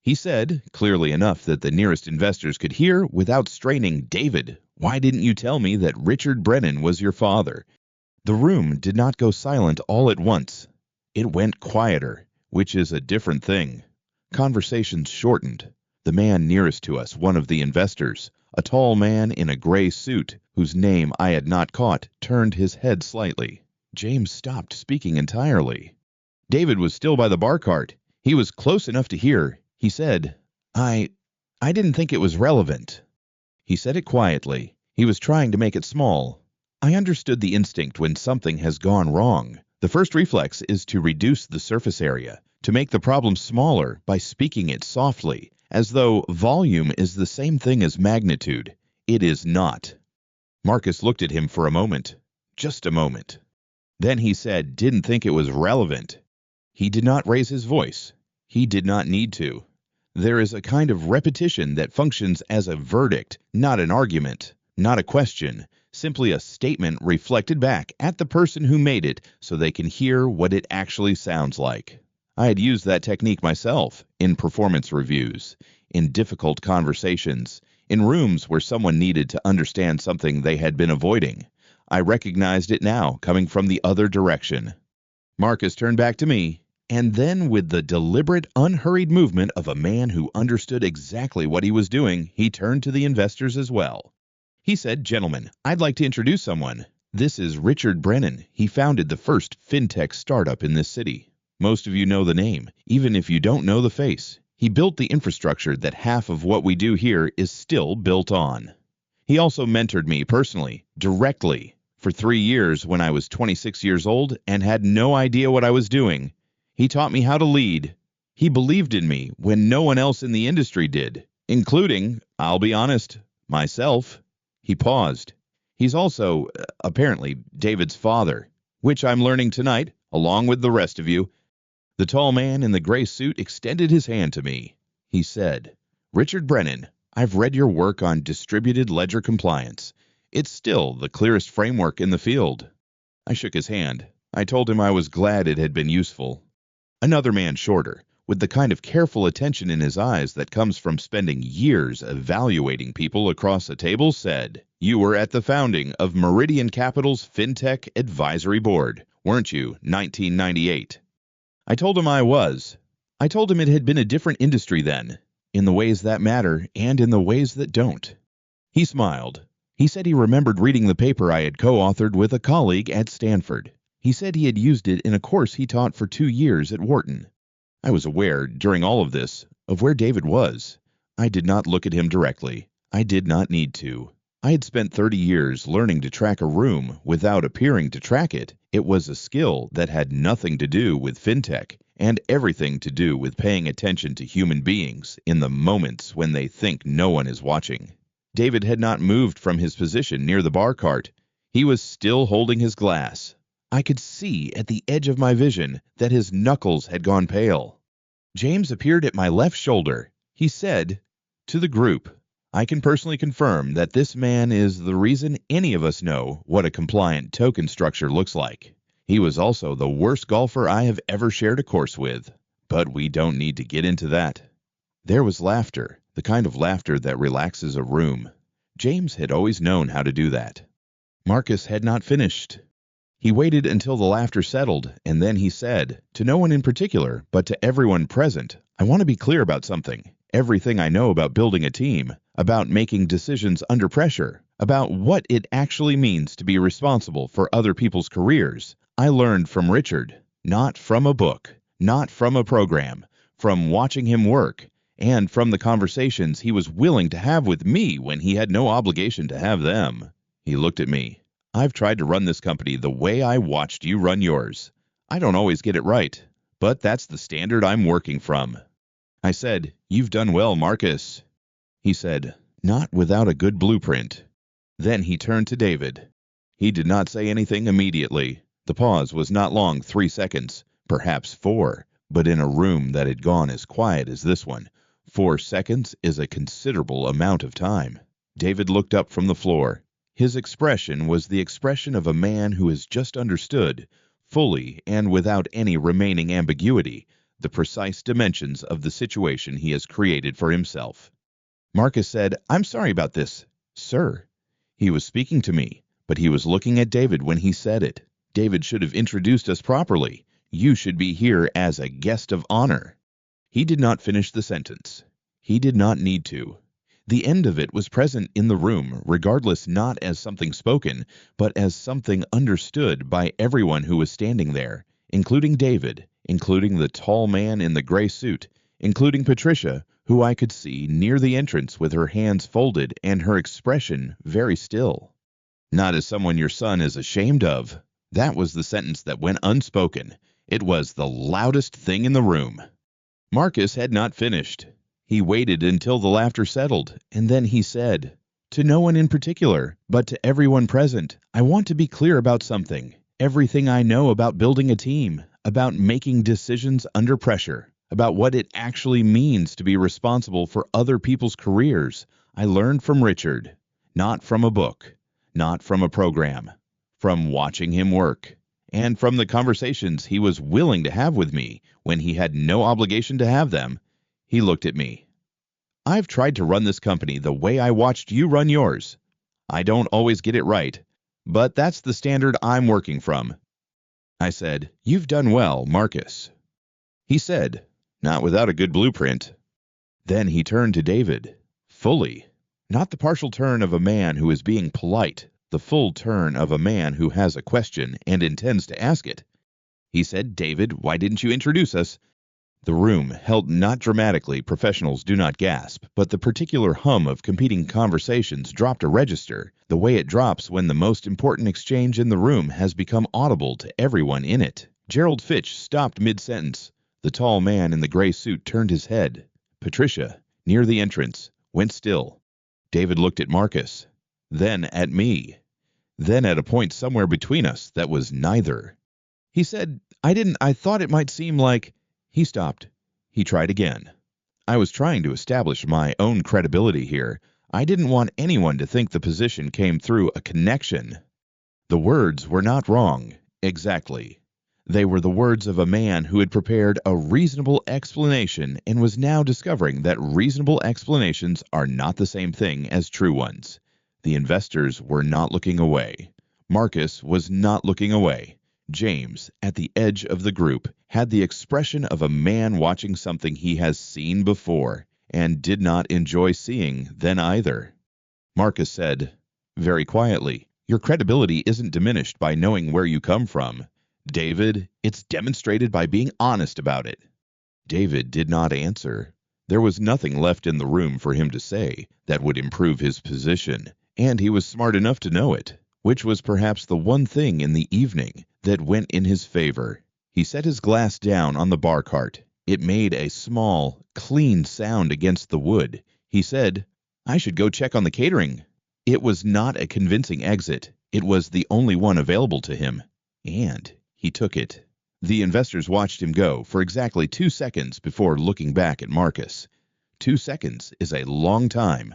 He said, clearly enough that the nearest investors could hear without straining, "David, why didn't you tell me that Richard Brennan was your father?" The room did not go silent all at once. It went quieter, which is a different thing. Conversations shortened. The man nearest to us, one of the investors, a tall man in a gray suit, whose name I had not caught, turned his head slightly. James stopped speaking entirely. David was still by the bar cart. He was close enough to hear. He said, I didn't think it was relevant." He said it quietly. He was trying to make it small. I understood the instinct when something has gone wrong. The first reflex is to reduce the surface area, to make the problem smaller by speaking it softly, as though volume is the same thing as magnitude. It is not. Marcus looked at him for a moment. Just a moment. Then he said, "Didn't think it was relevant." He did not raise his voice. He did not need to. There is a kind of repetition that functions as a verdict, not an argument, not a question, simply a statement reflected back at the person who made it so they can hear what it actually sounds like. I had used that technique myself in performance reviews, in difficult conversations, in rooms where someone needed to understand something they had been avoiding. I recognized it now, coming from the other direction. Marcus turned back to me, and then with the deliberate, unhurried movement of a man who understood exactly what he was doing, he turned to the investors as well. He said, "Gentlemen, I'd like to introduce someone. This is Richard Brennan. He founded the first fintech startup in this city. Most of you know the name, even if you don't know the face. He built the infrastructure that half of what we do here is still built on. He also mentored me personally, directly, for 3 years when I was 26 years old and had no idea what I was doing. He taught me how to lead. He believed in me when no one else in the industry did, including, I'll be honest, myself. He paused. He's also, apparently, David's father, which I'm learning tonight, along with the rest of you. The tall man in the gray suit extended his hand to me. He said, "Richard Brennan, I've read your work on distributed ledger compliance. It's still the clearest framework in the field." I shook his hand. I told him I was glad it had been useful. Another man shorter, with the kind of careful attention in his eyes that comes from spending years evaluating people across a table, said, "You were at the founding of Meridian Capital's FinTech Advisory Board, weren't you, 1998? I told him I was. I told him it had been a different industry then, in the ways that matter and in the ways that don't. He smiled. He said he remembered reading the paper I had co-authored with a colleague at Stanford. He said he had used it in a course he taught for 2 years at Wharton. I was aware, during all of this, of where David was. I did not look at him directly. I did not need to. I had spent 30 years learning to track a room without appearing to track it. It was a skill that had nothing to do with fintech and everything to do with paying attention to human beings in the moments when they think no one is watching. David had not moved from his position near the bar cart. He was still holding his glass. I could see at the edge of my vision that his knuckles had gone pale. James appeared at my left shoulder. He said, "To the group, I can personally confirm that this man is the reason any of us know what a compliant token structure looks like. He was also the worst golfer I have ever shared a course with, but we don't need to get into that." There was laughter, the kind of laughter that relaxes a room. James had always known how to do that. Marcus had not finished. He waited until the laughter settled, and then he said, "To no one in particular, but to everyone present, I want to be clear about something. Everything I know about building a team, about making decisions under pressure, about what it actually means to be responsible for other people's careers, I learned from Richard, not from a book, not from a program, from watching him work, and from the conversations he was willing to have with me when he had no obligation to have them." He looked at me. "I've tried to run this company the way I watched you run yours. I don't always get it right, but that's the standard I'm working from." I said, "You've done well, Marcus." He said, "Not without a good blueprint." Then he turned to David. He did not say anything immediately. The pause was not long, 3 seconds, perhaps 4, but in a room that had gone as quiet as this one, 4 seconds is a considerable amount of time. David looked up from the floor. His expression was the expression of a man who has just understood, fully and without any remaining ambiguity, the precise dimensions of the situation he has created for himself. Marcus said, "I'm sorry about this, sir." He was speaking to me, but he was looking at David when he said it. David should have introduced us properly. "You should be here as a guest of honor." He did not finish the sentence. He did not need to. The end of it was present in the room, regardless not as something spoken, but as something understood by everyone who was standing there, including David, including the tall man in the gray suit, including Patricia, who I could see near the entrance with her hands folded and her expression very still. "Not as someone your son is ashamed of." That was the sentence that went unspoken. It was the loudest thing in the room. Marcus had not finished. He waited until the laughter settled, and then he said, "To no one in particular, but to everyone present, I want to be clear about something. Everything I know about building a team, about making decisions under pressure, about what it actually means to be responsible for other people's careers, I learned from Richard, not from a book, not from a program, from watching him work, and from the conversations he was willing to have with me when he had no obligation to have them." He looked at me. "I've tried to run this company the way I watched you run yours. I don't always get it right, but that's the standard I'm working from." I said, "You've done well, Marcus." He said, "Not without a good blueprint." Then he turned to David, fully, not the partial turn of a man who is being polite, the full turn of a man who has a question and intends to ask it. He said, "David, why didn't you introduce us?" The room held not dramatically, professionals do not gasp, but the particular hum of competing conversations dropped a register, the way it drops when the most important exchange in the room has become audible to everyone in it. Gerald Fitch stopped mid-sentence. The tall man in the gray suit turned his head. Patricia, near the entrance, went still. David looked at Marcus, then at me, then at a point somewhere between us that was neither. He said, I thought it might seem like... He stopped. He tried again. I was trying to establish my own credibility here. I didn't want anyone to think the position came through a connection. The words were not wrong, exactly. They were the words of a man who had prepared a reasonable explanation and was now discovering that reasonable explanations are not the same thing as true ones. The investors were not looking away. Marcus was not looking away. James, at the edge of the group, had the expression of a man watching something he has seen before and did not enjoy seeing then either. Marcus said, very quietly, "Your credibility isn't diminished by knowing where you come from. David, it's demonstrated by being honest about it." David did not answer. There was nothing left in the room for him to say that would improve his position, and he was smart enough to know it, which was perhaps the one thing in the evening that went in his favor. He set his glass down on the bar cart. It made a small, clean sound against the wood. He said, "I should go check on the catering." It was not a convincing exit. It was the only one available to him, and he took it. The investors watched him go for exactly 2 seconds before looking back at Marcus. 2 seconds is a long time.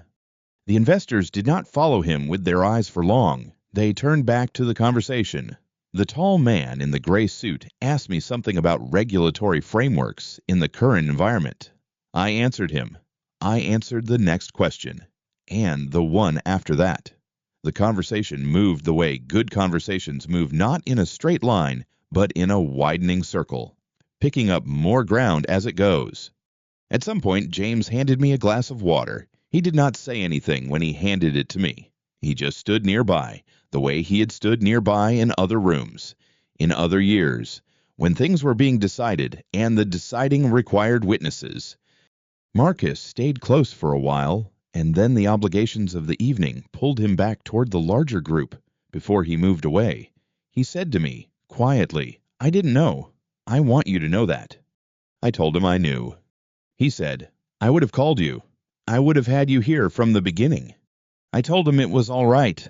The investors did not follow him with their eyes for long. They turned back to the conversation. The tall man in the gray suit asked me something about regulatory frameworks in the current environment. I answered him. I answered the next question, and the one after that. The conversation moved the way good conversations move, not in a straight line, but in a widening circle, picking up more ground as it goes. At some point, James handed me a glass of water. He did not say anything when he handed it to me. He just stood nearby, the way he had stood nearby in other rooms, in other years, when things were being decided and the deciding required witnesses. Marcus stayed close for a while, and then the obligations of the evening pulled him back toward the larger group before he moved away. He said to me, quietly, "I didn't know. I want you to know that." I told him I knew. He said, "I would have called you. I would have had you here from the beginning." I told him it was all right.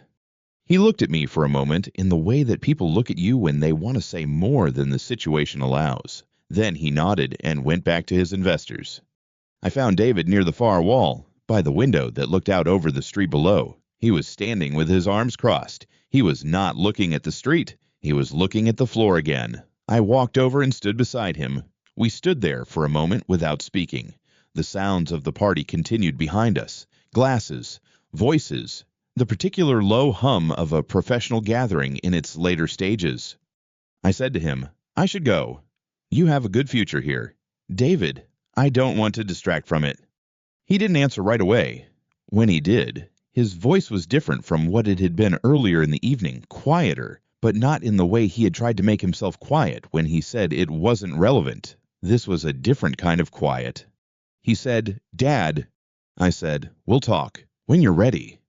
He looked at me for a moment in the way that people look at you when they want to say more than the situation allows. Then he nodded and went back to his investors. I found David near the far wall, by the window that looked out over the street below. He was standing with his arms crossed. He was not looking at the street. He was looking at the floor again. I walked over and stood beside him. We stood there for a moment without speaking. The sounds of the party continued behind us. Glasses, voices, the particular low hum of a professional gathering in its later stages. I said to him, "I should go. You have a good future here. David, I don't want to distract from it." He didn't answer right away. When he did, his voice was different from what it had been earlier in the evening, quieter, but not in the way he had tried to make himself quiet when he said it wasn't relevant. This was a different kind of quiet. He said, "Dad." I said, "We'll talk when you're ready."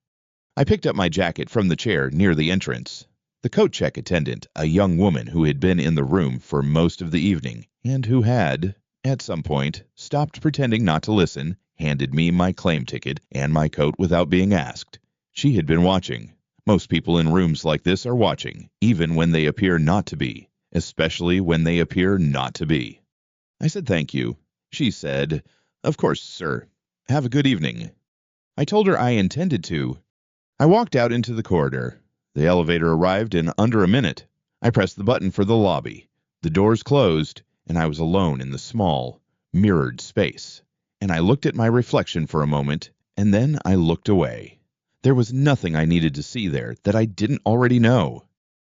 I picked up my jacket from the chair near the entrance. The coat check attendant, a young woman who had been in the room for most of the evening, and who had, at some point, stopped pretending not to listen, handed me my claim ticket and my coat without being asked. She had been watching. Most people in rooms like this are watching, even when they appear not to be, especially when they appear not to be. I said thank you. She said, "Of course, sir. Have a good evening." I told her I intended to. I walked out into the corridor. The elevator arrived in under a minute. I pressed the button for the lobby. The doors closed, and I was alone in the small, mirrored space. And I looked at my reflection for a moment, and then I looked away. There was nothing I needed to see there that I didn't already know.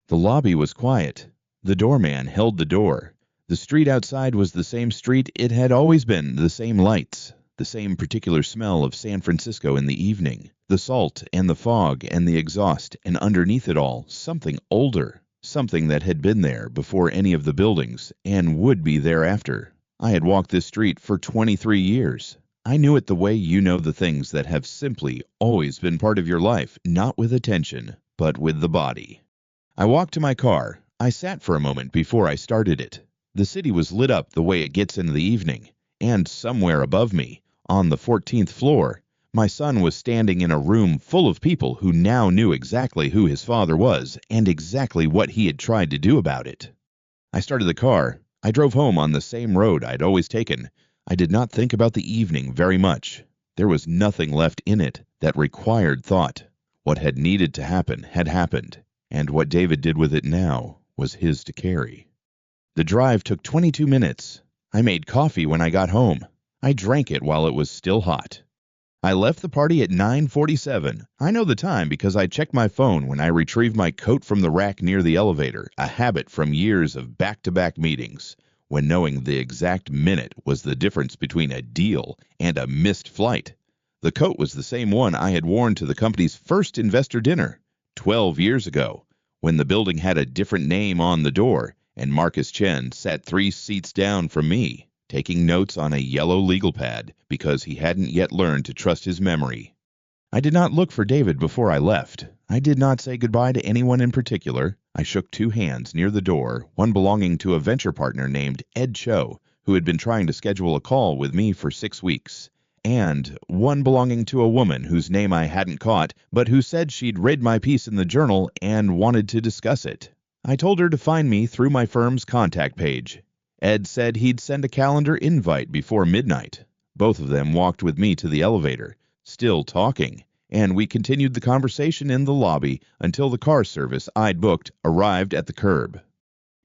The lobby was quiet. The doorman held the door. The street outside was the same street it had always been, the same lights. the same particular smell of San Francisco in the evening, the salt and the fog and the exhaust, and underneath it all, something older, something that had been there before any of the buildings and would be thereafter. I had walked this street for 23 years. I knew it the way you know the things that have simply always been part of your life, not with attention, but with the body. I walked to my car. I sat for a moment before I started it. The city was lit up the way it gets in the evening, and somewhere above me, on the 14th floor, my son was standing in a room full of people who now knew exactly who his father was and exactly what he had tried to do about it. I started the car. I drove home on the same road I'd always taken. I did not think about the evening very much. There was nothing left in it that required thought. What had needed to happen had happened, and what David did with it now was his to carry. The drive took 22 minutes. I made coffee when I got home. I drank it while it was still hot. I left the party at 9:47. I know the time because I checked my phone when I retrieved my coat from the rack near the elevator, a habit from years of back-to-back meetings, when knowing the exact minute was the difference between a deal and a missed flight. The coat was the same one I had worn to the company's first investor dinner, 12 years ago, when the building had a different name on the door, and Marcus Chen sat 3 seats down from me, taking notes on a yellow legal pad because he hadn't yet learned to trust his memory. I did not look for David before I left. I did not say goodbye to anyone in particular. I shook 2 hands near the door, one belonging to a venture partner named Ed Cho, who had been trying to schedule a call with me for 6 weeks, and one belonging to a woman whose name I hadn't caught, but who said she'd read my piece in the journal and wanted to discuss it. I told her to find me through my firm's contact page. Ed said he'd send a calendar invite before midnight. Both of them walked with me to the elevator, still talking, and we continued the conversation in the lobby until the car service I'd booked arrived at the curb.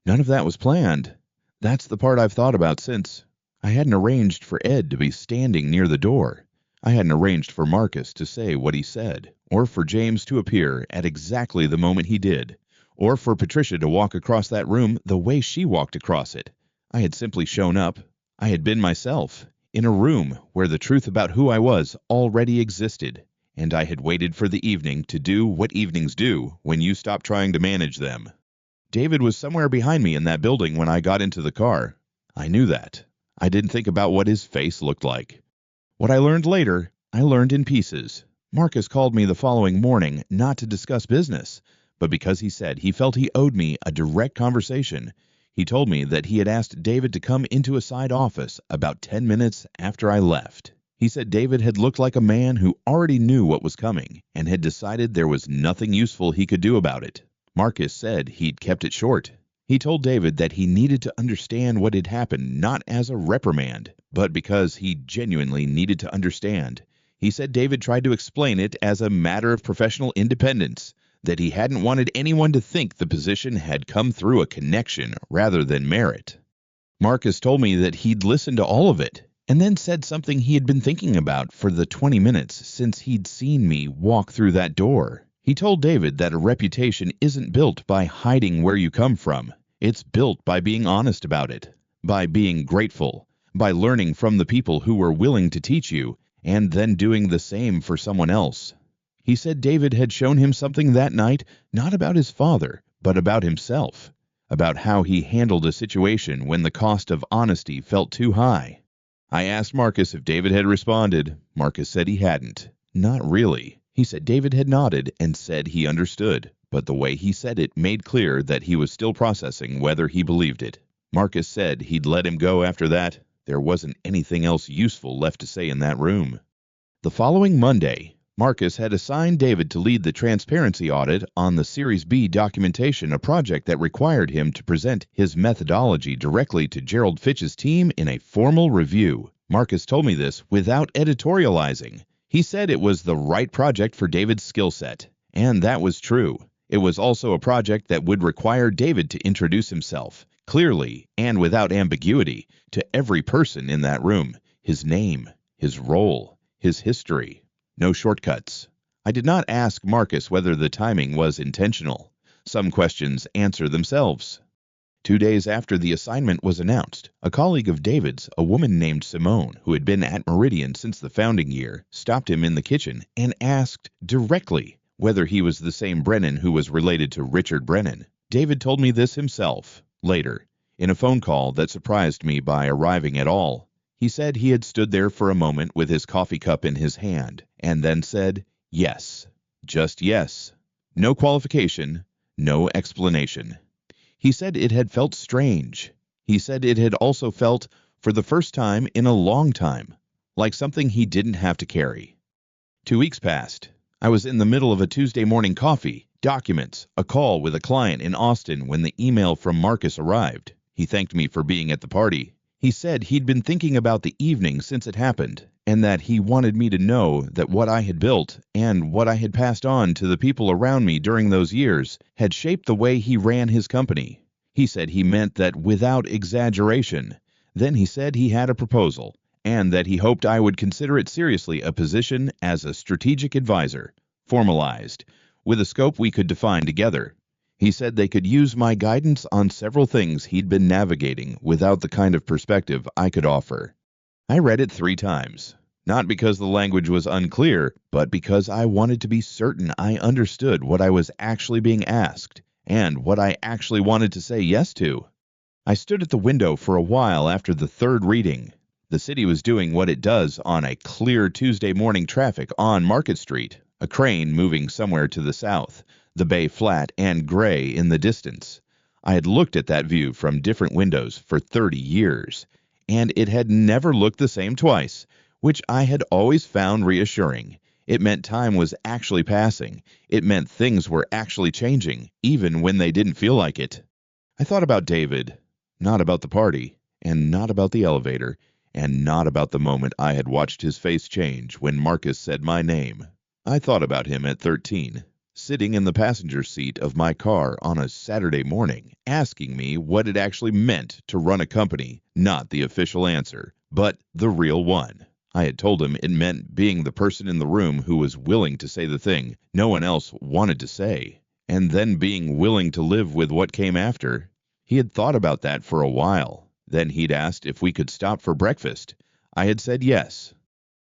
None of that was planned. That's the part I've thought about since. I hadn't arranged for Ed to be standing near the door. I hadn't arranged for Marcus to say what he said, or for James to appear at exactly the moment he did, or for Patricia to walk across that room the way she walked across it. I had simply shown up. I had been myself, in a room where the truth about who I was already existed, and I had waited for the evening to do what evenings do when you stop trying to manage them. David was somewhere behind me in that building when I got into the car. I knew that. I didn't think about what his face looked like. What I learned later, I learned in pieces. Marcus called me the following morning not to discuss business, but because he said he felt he owed me a direct conversation. He told me that he had asked David to come into a side office about 10 minutes after I left. He said David had looked like a man who already knew what was coming and had decided there was nothing useful he could do about it. Marcus said he'd kept it short. He told David that he needed to understand what had happened not as a reprimand, but because he genuinely needed to understand. He said David tried to explain it as a matter of professional independence, that he hadn't wanted anyone to think the position had come through a connection rather than merit. Marcus told me that he'd listened to all of it, and then said something he had been thinking about for the 20 minutes since he'd seen me walk through that door. He told David that a reputation isn't built by hiding where you come from. It's built by being honest about it, by being grateful, by learning from the people who were willing to teach you, and then doing the same for someone else. He said David had shown him something that night, not about his father, but about himself, about how he handled a situation when the cost of honesty felt too high. I asked Marcus if David had responded. Marcus said he hadn't. Not really. He said David had nodded and said he understood, but the way he said it made clear that he was still processing whether he believed it. Marcus said he'd let him go after that. There wasn't anything else useful left to say in that room. The following Monday, Marcus had assigned David to lead the transparency audit on the Series B documentation, a project that required him to present his methodology directly to Gerald Fitch's team in a formal review. Marcus told me this without editorializing. He said it was the right project for David's skill set, and that was true. It was also a project that would require David to introduce himself, clearly and without ambiguity, to every person in that room, his name, his role, his history. No shortcuts. I did not ask Marcus whether the timing was intentional. Some questions answer themselves. 2 days after the assignment was announced, a colleague of David's, a woman named Simone, who had been at Meridian since the founding year, stopped him in the kitchen and asked directly whether he was the same Brennan who was related to Richard Brennan. David told me this himself later, in a phone call that surprised me by arriving at all. He said he had stood there for a moment with his coffee cup in his hand, and then said, yes, just yes. No qualification, no explanation. He said it had felt strange. He said it had also felt, for the first time in a long time, like something he didn't have to carry. 2 weeks passed. I was in the middle of a Tuesday morning coffee, documents, a call with a client in Austin when the email from Marcus arrived. He thanked me for being at the party. He said he'd been thinking about the evening since it happened, and that he wanted me to know that what I had built and what I had passed on to the people around me during those years had shaped the way he ran his company. He said he meant that without exaggeration. Then he said he had a proposal, and that he hoped I would consider it seriously, a position as a strategic advisor, formalized, with a scope we could define together. He said they could use my guidance on several things he'd been navigating without the kind of perspective I could offer. I read it 3 times, not because the language was unclear, but because I wanted to be certain I understood what I was actually being asked and what I actually wanted to say yes to. I stood at the window for a while after the 3rd reading. The city was doing what it does on a clear Tuesday morning traffic on Market Street, a crane moving somewhere to the south, the bay flat and gray in the distance. I had looked at that view from different windows for 30 years, and it had never looked the same twice, which I had always found reassuring. It meant time was actually passing. It meant things were actually changing, even when they didn't feel like it. I thought about David, not about the party, and not about the elevator, and not about the moment I had watched his face change when Marcus said my name. I thought about him at 13, sitting in the passenger seat of my car on a Saturday morning, asking me what it actually meant to run a company, not the official answer, but the real one. I had told him it meant being the person in the room who was willing to say the thing no one else wanted to say, and then being willing to live with what came after. He had thought about that for a while. Then he'd asked if we could stop for breakfast. I had said yes.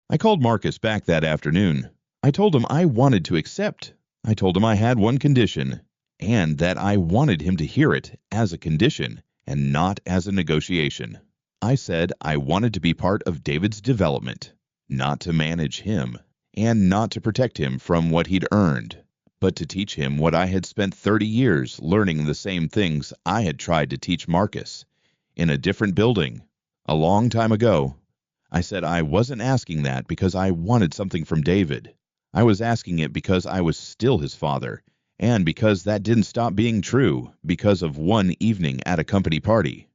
I called Marcus back that afternoon. I told him I wanted to accept. I told him I had one condition, and that I wanted him to hear it as a condition and not as a negotiation. I said I wanted to be part of David's development, not to manage him, and not to protect him from what he'd earned, but to teach him what I had spent 30 years learning, the same things I had tried to teach Marcus, in a different building, a long time ago. I said I wasn't asking that because I wanted something from David. I was asking it because I was still his father, and because that didn't stop being true because of one evening at a company party.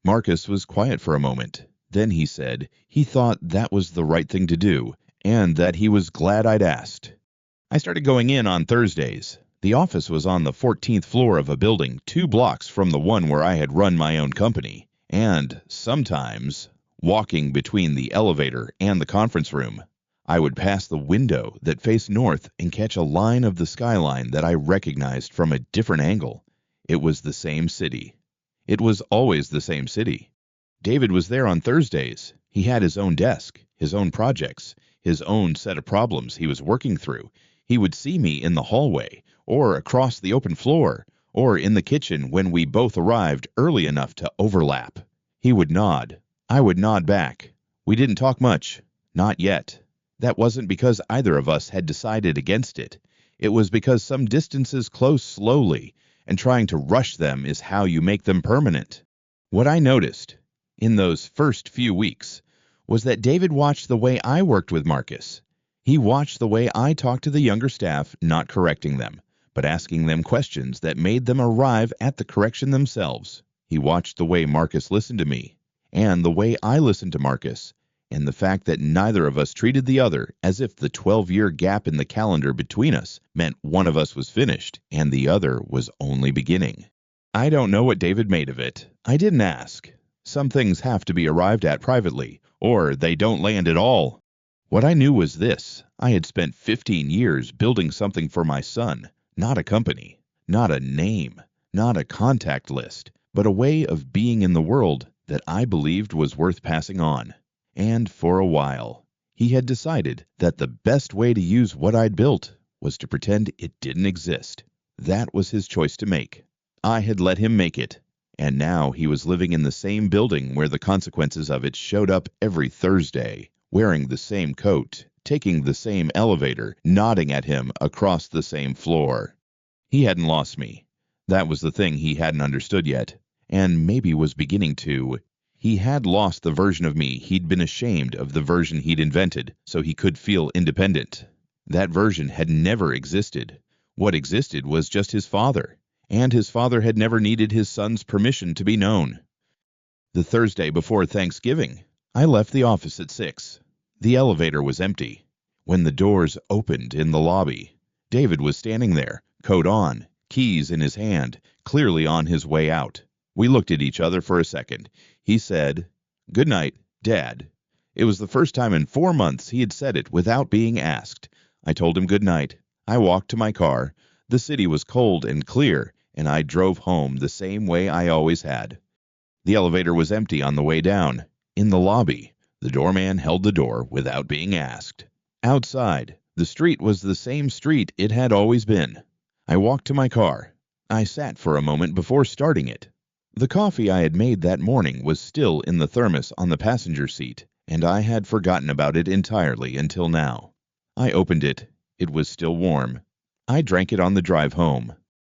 Marcus was quiet for a moment. Then he said he thought that was the right thing to do, and that he was glad I'd asked. I started going in on Thursdays. The office was on the 14th floor of a building 2 blocks from the one where I had run my own company, and sometimes, walking between the elevator and the conference room, I would pass the window that faced north and catch a line of the skyline that I recognized from a different angle. It was the same city. It was always the same city. David was there on Thursdays. He had his own desk, his own projects, his own set of problems he was working through. He would see me in the hallway, or across the open floor, or in the kitchen when we both arrived early enough to overlap. He would nod. I would nod back. We didn't talk much. Not yet. That wasn't because either of us had decided against it. It was because some distances close slowly, and trying to rush them is how you make them permanent. What I noticed in those first few weeks was that David watched the way I worked with Marcus. He watched the way I talked to the younger staff, not correcting them, but asking them questions that made them arrive at the correction themselves. He watched the way Marcus listened to me, and the way I listened to Marcus, and the fact that neither of us treated the other as if the 12-year gap in the calendar between us meant one of us was finished and the other was only beginning. I don't know what David made of it. I didn't ask. Some things have to be arrived at privately, or they don't land at all. What I knew was this: I had spent 15 years building something for my son, not a company, not a name, not a contact list, but a way of being in the world that I believed was worth passing on. And for a while, he had decided that the best way to use what I'd built was to pretend it didn't exist. That was his choice to make. I had let him make it, and now he was living in the same building where the consequences of it showed up every Thursday, wearing the same coat, taking the same elevator, nodding at him across the same floor. He hadn't lost me. That was the thing he hadn't understood yet, and maybe was beginning to. He had lost the version of me he'd been ashamed of, the version he'd invented so he could feel independent. That version had never existed. What existed was just his father, and his father had never needed his son's permission to be known. The Thursday before Thanksgiving, I left the office at 6. The elevator was empty. When the doors opened in the lobby, David was standing there, coat on, keys in his hand, clearly on his way out. We looked at each other for a second. He said, "Good night, Dad." It was the first time in 4 months he had said it without being asked. I told him good night. I walked to my car. The city was cold and clear, and I drove home the same way I always had. The elevator was empty on the way down. In the lobby, the doorman held the door without being asked. Outside, the street was the same street it had always been. I walked to my car. I sat for a moment before starting it. The coffee I had made that morning was still in the thermos on the passenger seat, and I had forgotten about it entirely until now. I opened it. It was still warm. I drank it on the drive home.